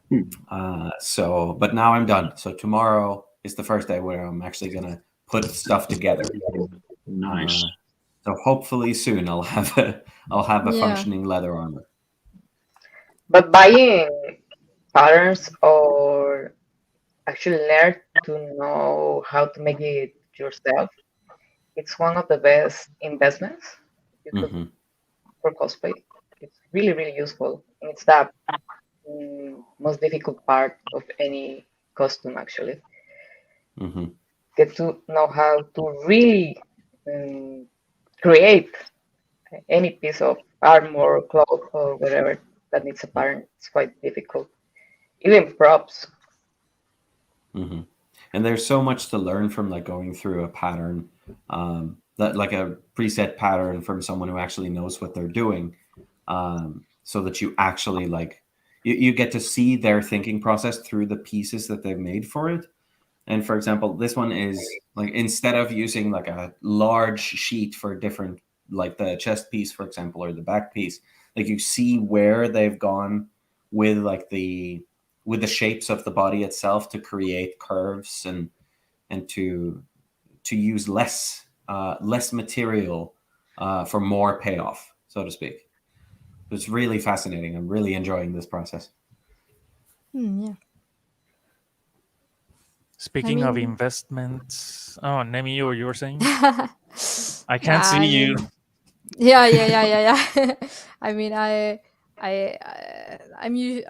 But now I'm done. So tomorrow is the first day where I'm actually gonna put stuff together. Nice. So hopefully soon I'll have a functioning leather armor. But buying patterns or actually learn to know how to make it yourself, it's one of the best investments you could for cosplay. It's really, really useful. And it's the most difficult part of any costume, actually. Get to know how to really create any piece of armor, cloth, or whatever that needs a pattern. It's quite difficult. Even props. And there's so much to learn from like going through a pattern, that like a preset pattern from someone who actually knows what they're doing, so that you actually like you get to see their thinking process through the pieces that they've made for it. And for example, this one is like, instead of using like a large sheet for different, like the chest piece, for example, or the back piece, like you see where they've gone with like the shapes of the body itself to create curves and to use less material for more payoff, so to speak. It's really fascinating. I'm really enjoying this process. Yeah. Speaking of investments, Nemiiu, you were saying? I can't see you. Yeah. I mean,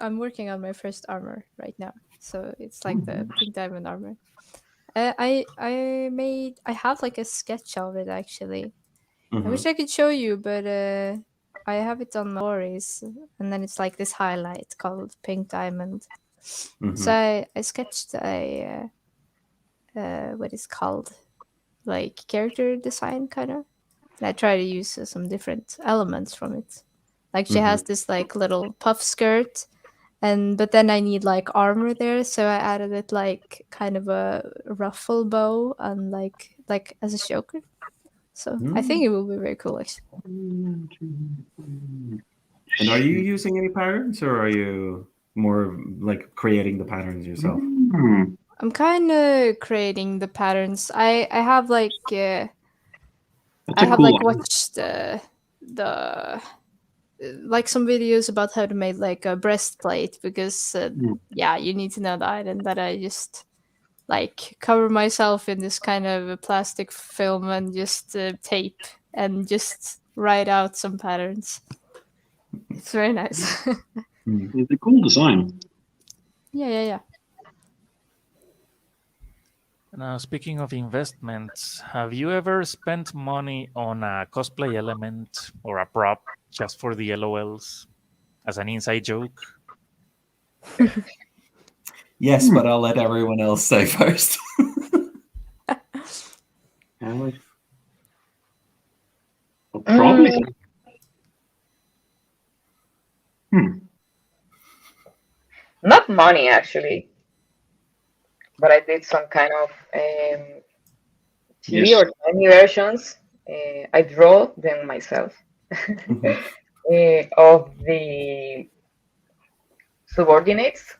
I'm working on my first armor right now, so it's like the pink diamond armor. I have like a sketch of it actually. I wish I could show you, but I have it on my stories, and then it's like this highlight called pink diamond. So I sketched a what is called like character design kind of. And I try to use some different elements from it. Like she has this like little puff skirt, but then I need like armor there, so I added it like kind of a ruffle bow and like as a choker. So I think it will be very cool actually. And are you using any patterns, or are you more like creating the patterns yourself? I'm kind of creating the patterns. I have like watched the like some videos about how to make like a breastplate, because you need to know that, and that I just like cover myself in this kind of a plastic film and just tape and just write out some patterns. It's very nice. It's a cool design. Yeah. Now, speaking of investments, have you ever spent money on a cosplay element or a prop just for the LOLs as an inside joke? Yes, but I'll let everyone else say first. Probably. Not money actually, but I did some kind of TV or tiny versions. I draw them myself of the subordinates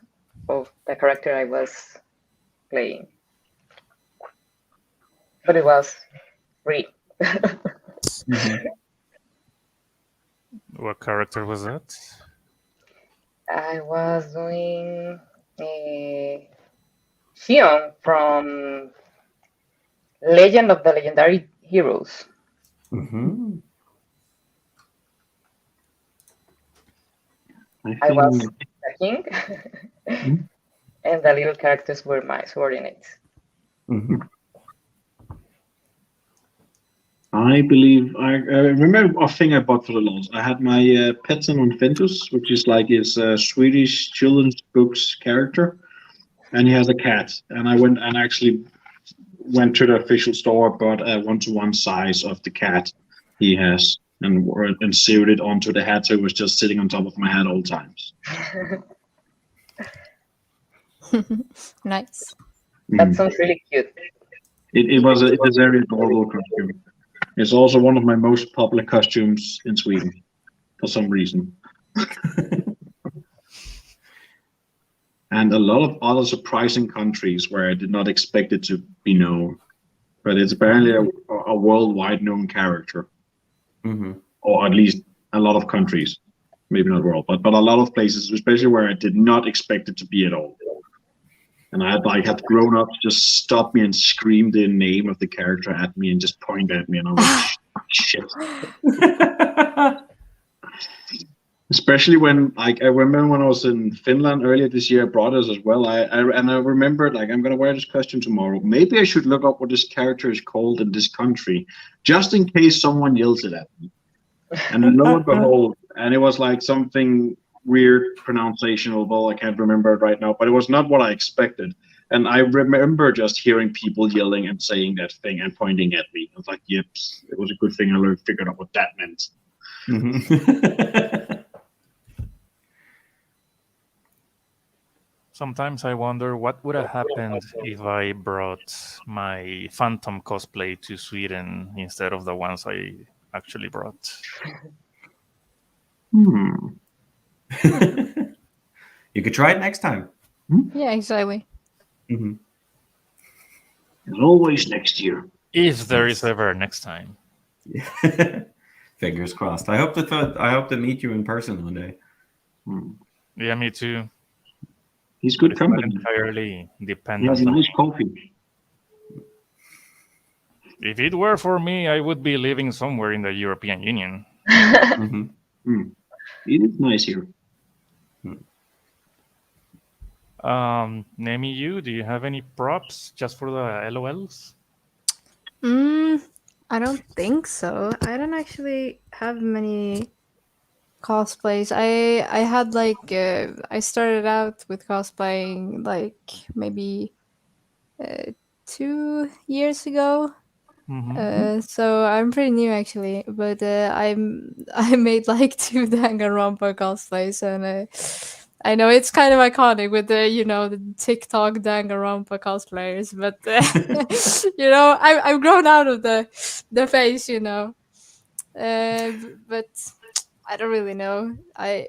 of the character I was playing, but it was free. What character was that? I was doing Xion from Legend of the Legendary Heroes. I was the king, and the little characters were my subordinates. I believe I remember a thing I bought for the launch. I had my Petson on Fintus, which is like his Swedish children's books character, and he has a cat. And I went and actually went to the official store, bought a 1-to-1 size of the cat he has, and sewed it onto the hat, so it was just sitting on top of my head all times. Nice. That sounds really cute. It's a very adorable costume. It's also one of my most popular costumes in Sweden, for some reason. And a lot of other surprising countries where I did not expect it to be known. But it's apparently a worldwide known character. Or at least a lot of countries. Maybe not world, but a lot of places, especially where I did not expect it to be at all. And I had grown up just stop me and scream the name of the character at me and just point at me, and I was like, shit. Especially when I remember when I was in Finland earlier this year, I brought us as well. I remembered, like, I'm gonna wear this costume tomorrow. Maybe I should look up what this character is called in this country, just in case someone yells it at me. And then lo and behold, and it was like something weird pronunciation, although I can't remember it right now, but it was not what I expected. And I remember just hearing people yelling and saying that thing and pointing at me. I was like, yep, it was a good thing I figured out what that meant. Sometimes I wonder what would have happened if I brought my Phantom cosplay to Sweden instead of the ones I actually brought. You could try it next time. Yeah, exactly. As always, next year. If there is ever a next time. Fingers crossed. I hope to meet you in person one day. Yeah, me too. He's good company. Entirely He dependent. has nice coffee. If it were for me, I would be living somewhere in the European Union. It is nice here. Nemiiu, do you have any props just for the LOLs? I don't think so. I don't actually have many cosplays. I had like I started out with cosplaying like maybe 2 years ago. So I'm pretty new actually, but I made like 2 Danganronpa cosplays, and I know it's kind of iconic with the the TikTok Danganronpa cosplayers, but I've grown out of the face, but I don't really know. I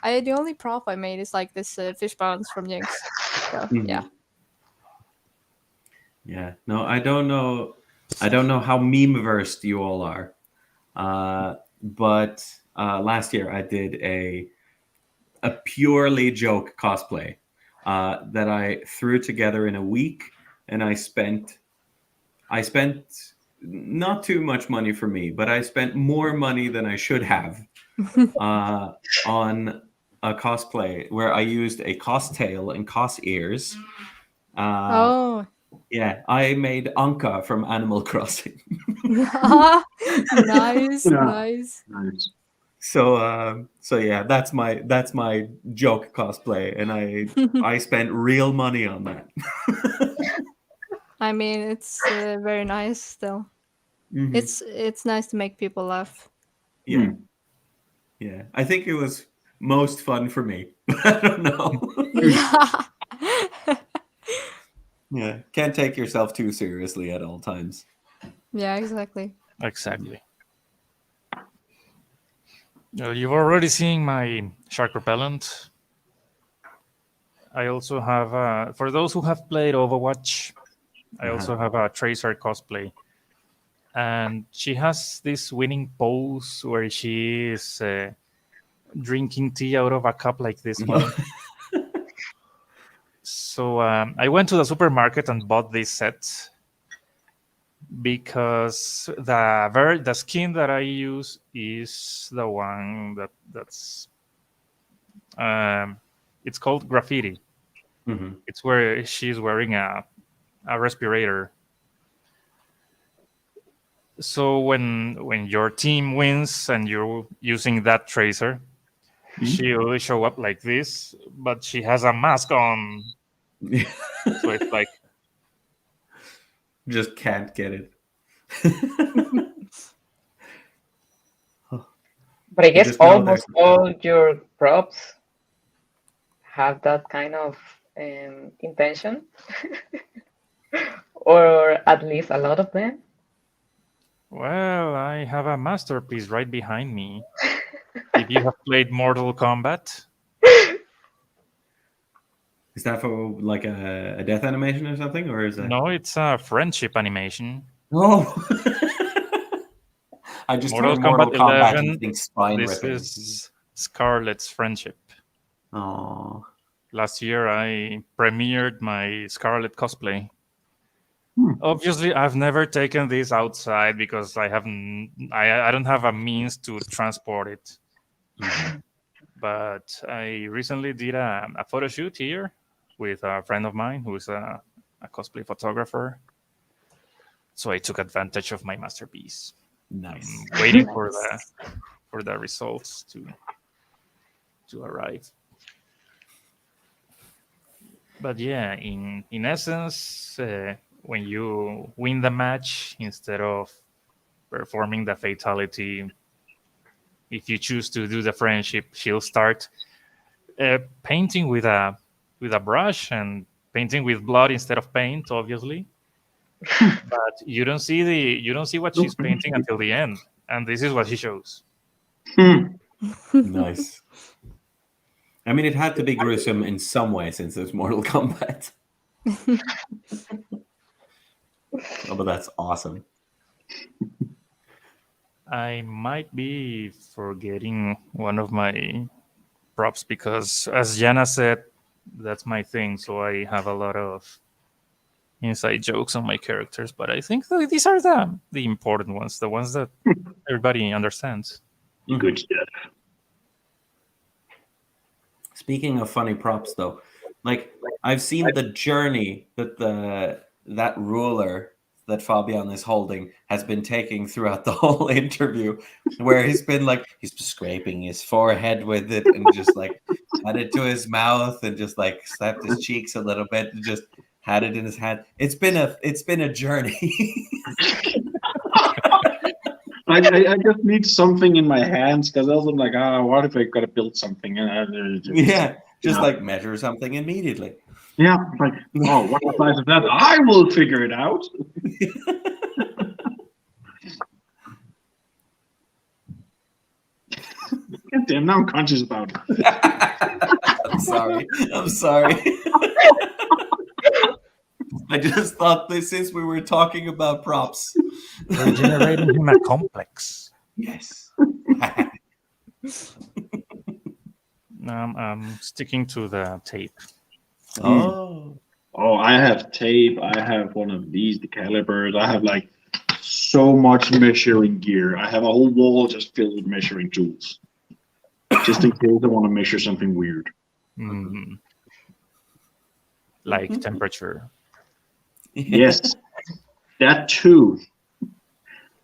the only prop I made is like this fish bounce from Jinx. So yeah. Yeah. No, I don't know. I don't know how meme versed you all are, but last year I did a purely joke cosplay that I threw together in a week, and I spent not too much money for me, but I spent more money than I should have on a cosplay where I used a cos tail and cos ears. Oh. Yeah, I made Anka from Animal Crossing. Nice. So yeah, that's my joke cosplay, and I spent real money on that. I mean, it's very nice still. It's nice to make people laugh. Yeah. I think it was most fun for me. I don't know. Yeah, can't take yourself too seriously at all times. Yeah, exactly. You've already seen my shark repellent. I also have, for those who have played Overwatch, I also have a Tracer cosplay. And she has this winning pose where she is drinking tea out of a cup like this one. So I went to the supermarket and bought this set because the skin that I use is the one that's it's called Graffiti. It's where she's wearing a respirator. So when your team wins and you're using that tracer, she will show up like this, but she has a mask on. So it's like, Just can't get it. But I guess just know there's- almost all your props have that kind of intention, or at least a lot of them. well, I have a masterpiece right behind me. If you have played Mortal Kombat, Is that for like a death animation or something, or is that? no, it's a friendship animation. Oh, I just Mortal heard Mortal Kombat Kombat 11. and think spine This ripping. is Scarlet's friendship. Oh, Last year, I premiered my Scarlet cosplay. Obviously, I've never taken this outside because I don't have a means to transport it. But I recently did a photo shoot here with a friend of mine who is a cosplay photographer. So I took advantage of my masterpiece. nice. I'm waiting for the results to arrive. But yeah, in essence, when you win the match, instead of performing the fatality, if you choose to do the friendship, she'll start painting with a brush and painting with blood instead of paint, obviously. But you don't see what she's painting until the end, and this is what she shows. Nice. I mean, it had to be gruesome in some way since it's Mortal Kombat. Oh, but that's awesome. I might be forgetting one of my props because, as Yana said, that's my thing. So I have a lot of inside jokes on my characters, but I think these are the important ones, the ones that everybody understands. Good stuff. Speaking of funny props, though, like I've seen the journey that that ruler that Fabian is holding has been taking throughout the whole interview, where he's been scraping his forehead with it and just like had it to his mouth and just like slapped his cheeks a little bit and just had it in his hand. It's been a journey. I just need something in my hands because else I'm like, what if I gotta build something? Yeah, just like measure something immediately. Yeah, like, what the size of that? I will figure it out. God damn, now I'm conscious about it. I'm sorry. I just thought that since we were talking about props. We're generating him a complex. Yes. I'm sticking to the tape. Oh. Oh, I have tape. I have one of these, the calibers. I have like so much measuring gear. I have a whole wall just filled with measuring tools. Just in case I want to measure something weird. Like temperature. Yes, that too.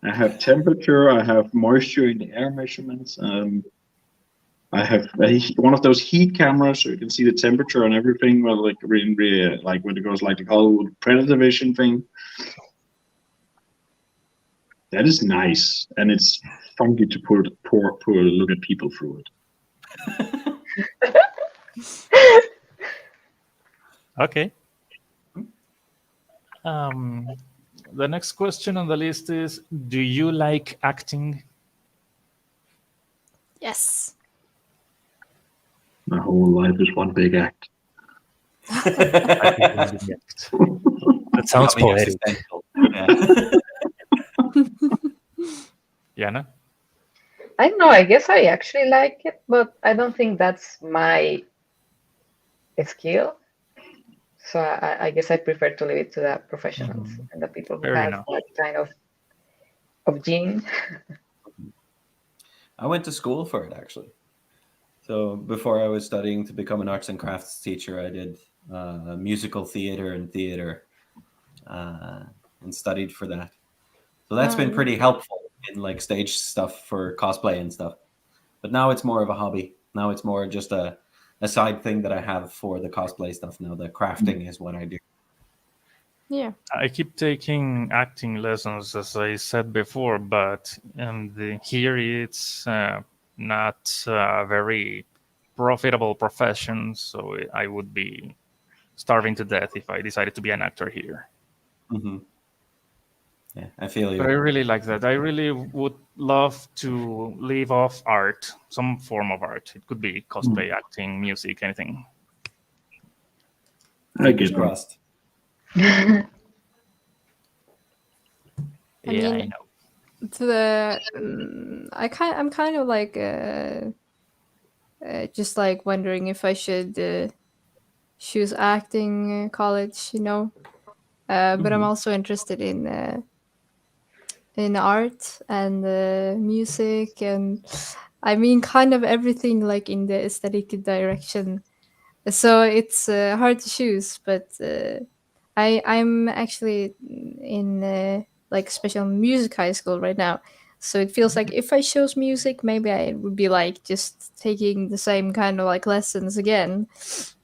I have temperature. I have moisture in the air measurements. I have one of those heat cameras, so you can see the temperature and everything. Well, like when it goes like the whole predator vision thing. That is nice, and it's funky to put look at people through it. Okay. The next question on the list is: do you like acting? Yes. My whole life is one big act. That sounds poetic. Yana? I don't know. I guess I actually like it, but I don't think that's my skill. So I guess I prefer to leave it to the professionals and the people who Fair have enough. that kind of gene. I went to school for it, actually. So before I was studying to become an arts and crafts teacher, I did musical theater and studied for that. So that's been yeah. pretty helpful in like stage stuff for cosplay and stuff. But now it's more of a hobby. Now it's more just a side thing that I have for the cosplay stuff now. The crafting is what I do. Yeah. I keep taking acting lessons, as I said before, but here it's not a very profitable profession, so I would be starving to death if I decided to be an actor here. Mm-hmm. Yeah, I feel But I you. really like that. I really would love to live off art, some form of art. It could be cosplay, acting, music, anything. I Fingers get that. crossed. I Yeah, I mean, know. to the I'm kind of like just like wondering if I should choose acting college, but I'm also interested in art and music, and I mean kind of everything like in the aesthetic direction. So it's hard to choose, but I'm actually in like special music high school right now. So it feels like if I chose music, maybe I would be like just taking the same kind of like lessons again,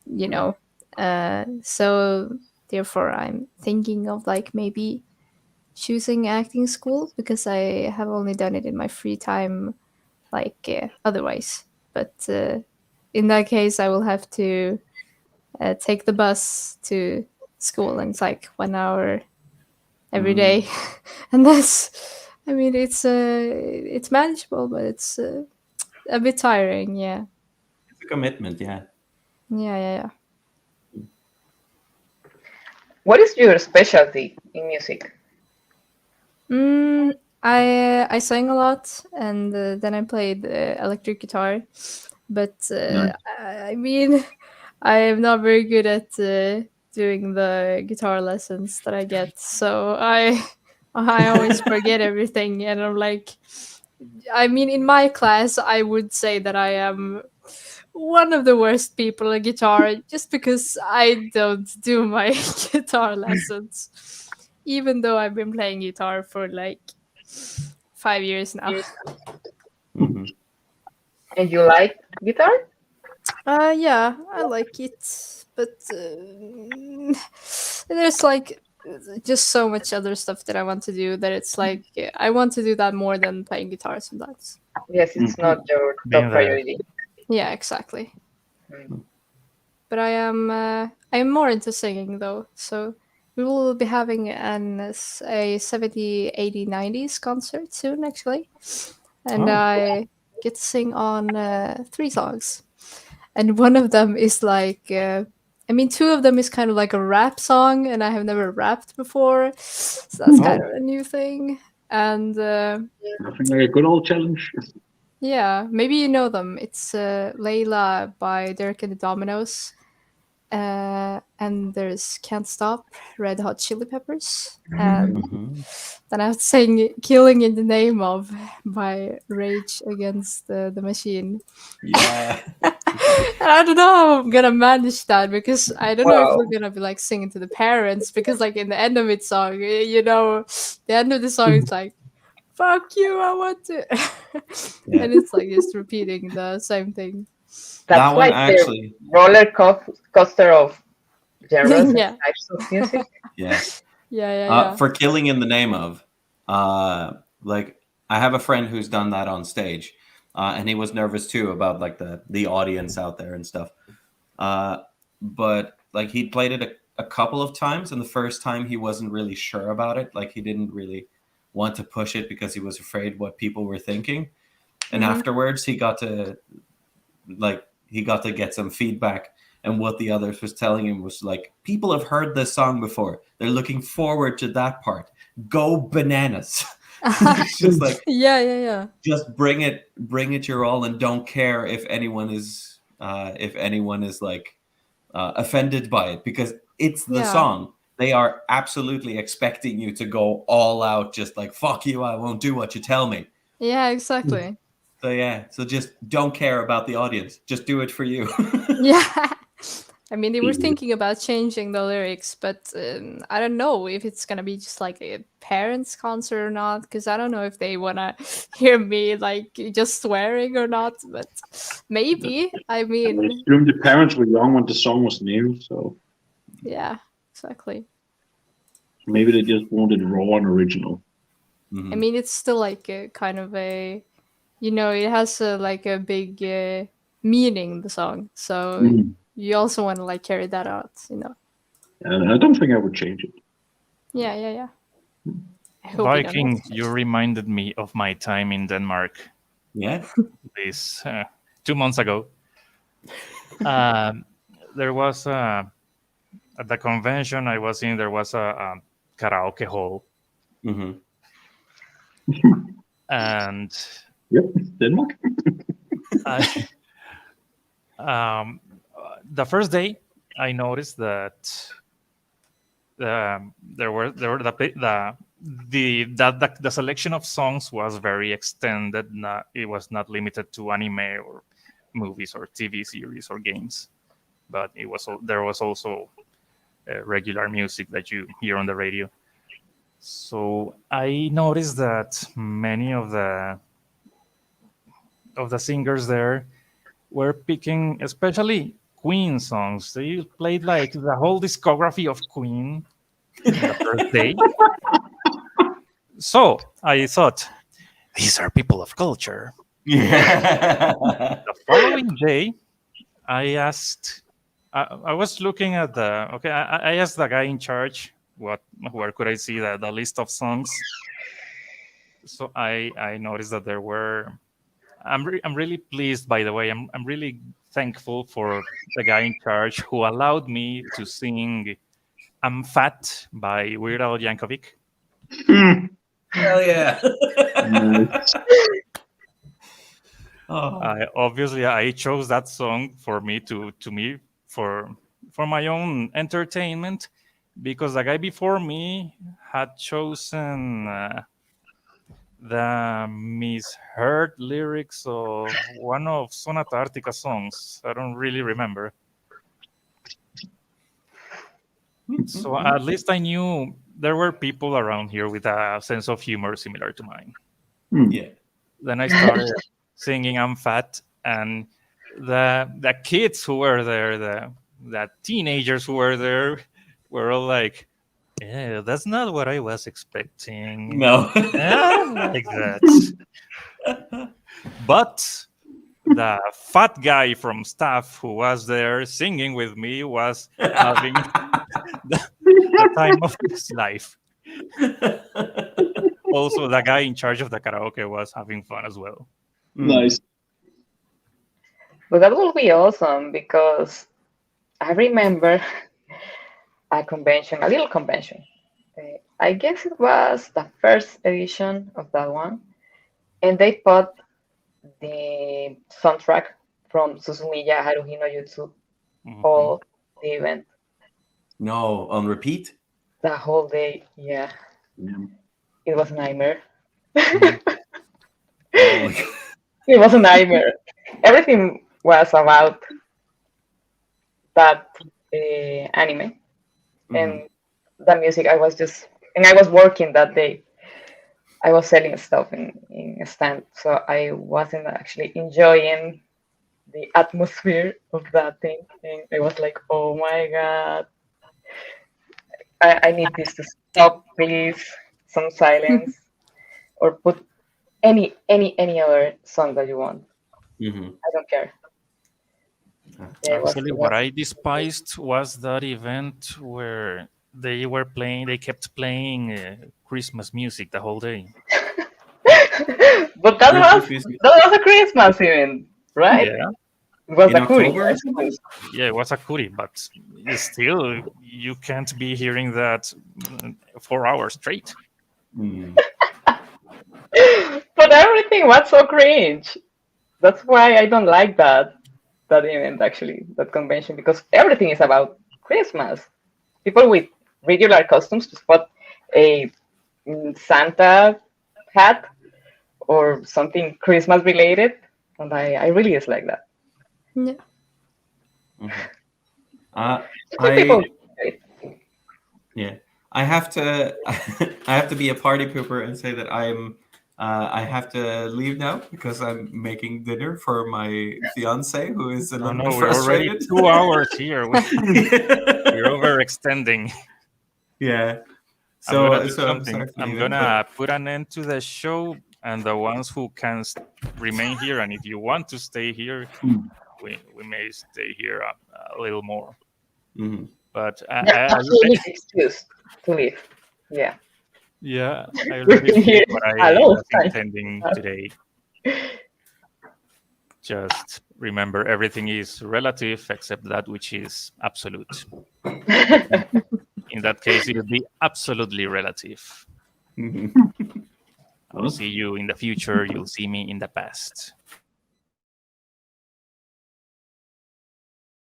you know. So therefore, I'm thinking of like maybe choosing acting school because I have only done it in my free time, like otherwise. But in that case, I will have to take the bus to school, and it's like 1 hour every day, and I mean, it's manageable, but it's a bit tiring. Yeah, It's a commitment, yeah. yeah. What is your specialty in music? I sang a lot, and then I played electric guitar, but Nice. I mean, I am not very good at doing the guitar lessons that I get, so I always forget everything, and I'm like, I mean, in my class, I would say that I am one of the worst people at guitar, just because I don't do my guitar lessons, even though I've been playing guitar for like 5 years now. Mm-hmm. And you like guitar? Yeah, I like it, but there's like just so much other stuff that I want to do that it's like I want to do that more than playing guitar sometimes. Yes, it's not your Being top there. priority. Yeah, exactly. Mm. But I am more into singing though, so we will be having a 70, 80, 90s concert soon actually, and Oh. I get to sing on 3 songs. And one of them is like I mean, two of them is kind of like a rap song, and I have never rapped before, so that's kind of a new thing. And Nothing like a good old challenge. yeah, maybe you know them. It's Layla by Derek and the Dominoes, and there's Can't Stop, Red Hot Chili Peppers, and Mhm. then I have to sing Killing in the Name of by Rage Against the Machine. Yeah. And I don't know how I'm gonna manage that, because I don't know if Wow. we're gonna be like singing to the parents, because like in the end of it song, the end of the song is like, fuck you, I want to. Yeah. And it's like just repeating the same thing. That That's one like actually. the coaster of genres and Yeah. types of music. Yeah. Yeah. For Killing in the Name of, like I have a friend who's done that on stage, and he was nervous too about like the audience out there and stuff. But like he played it a couple of times, and the first time he wasn't really sure about it. Like he didn't really want to push it because he was afraid what people were thinking. And afterwards, he got to get some feedback. And what the others was telling him was like, people have heard this song before. They're looking forward to that part. Go bananas. It's just like, Yeah. just bring it your all, and don't care if anyone is like offended by it, because it's the Yeah. song. They are absolutely expecting you to go all out, just like, fuck you, I won't do what you tell me. Yeah, exactly. So yeah, so just don't care about the audience. Just do it for you. Yeah. I mean, they were thinking about changing the lyrics, but I don't know if it's gonna be just like a parents' concert or not. Because I don't know if they wanna hear me like just swearing or not. But maybe. I I mean, assume the parents were young when the song was new, so yeah, exactly. maybe they just wanted raw and original. I mean, it's still like a kind of a, it has like a big meaning, the song. So Mhm. you also want to like carry that out. And I don't think I would change it. Yeah, yeah, yeah. I hope you don't have Viking, to. you reminded me of my time in Denmark Yeah. this 2 months ago. There was at the convention I was in, there was a karaoke hall, Mm-hmm. and Yep, Denmark. I, the first day I noticed that there were the selection of songs was very extended. It was not limited to anime or movies or TV series or games, but there was also regular music that you hear on the radio. So I noticed that many of the singers there were picking, especially Queen songs. They played like the whole discography of Queen in the first day. So I thought, these are people of culture. Yeah. The following day, I asked, I was looking at I asked the guy in charge where could I see the list of songs. So I noticed that there were. I'm really pleased, by the way. I'm really thankful for the guy in charge who allowed me to sing "I'm Fat" by Weird Al Yankovic. Hell yeah. Nice. Oh. I chose that song for me to me for my own entertainment, because the guy before me had chosen the misheard lyrics of one of Sonata Arctica songs. I don't really remember. So at least I knew there were people around here with a sense of humor similar to mine. Yeah. Then I started singing "I'm Fat," and the kids who were there, the teenagers who were there, were all like, "Yeah, that's not what I was expecting. No. I don't like that." But the fat guy from staff who was there singing with me was having the time of his life. Also, the guy in charge of the karaoke was having fun as well. Nice. But that will be awesome because I remember a little convention. I guess it was the first edition of that one, and they put the soundtrack from Suzumiya Haruhi no Jutsu Mhm. all the event, No, on repeat? the whole day. Yeah, Yeah. it was a nightmare. Oh my God. It was a nightmare. Everything was about that anime and the music. I was working that day. I was selling stuff in a stand, so I wasn't actually enjoying the atmosphere of that thing. And I was like, oh my god, I need this to stop, please. Some silence, or put any other song that you want. I don't care. Yeah, Actually, it what was I despised was that event where they kept playing Christmas music the whole day. but Christmas music that was a Christmas event, right? Yeah, It was in a Kuri, October I or something? suppose. yeah, it was a kuri, but still, you can't be hearing that 4 hours straight. But everything was so cringe. That's why I don't like that event actually, that convention, because everything is about Christmas. People with regular costumes just put a Santa hat or something Christmas related, and I really dislike that. Yeah. Some people, Yeah, I have to. I have to be a party pooper and say that I have to leave now because I'm making dinner for my fiance, who is a Oh little no, bit we're already frustrated. 2 hours here. We're overextending. Yeah. I'm gonna do So I'm something. sorry for I'm leaving, gonna put an end to the show, and the ones who can remain here, and if you want to stay here, we may stay here a little more. Mhm. But they're absolutely excused to leave. Yeah. yeah, I We've already been did here what I a long was time. intending today. Just remember, everything is relative except that which is absolute. In that case, it'll be absolutely relative. Mhm. I'll see you in the future. You'll see me in the past.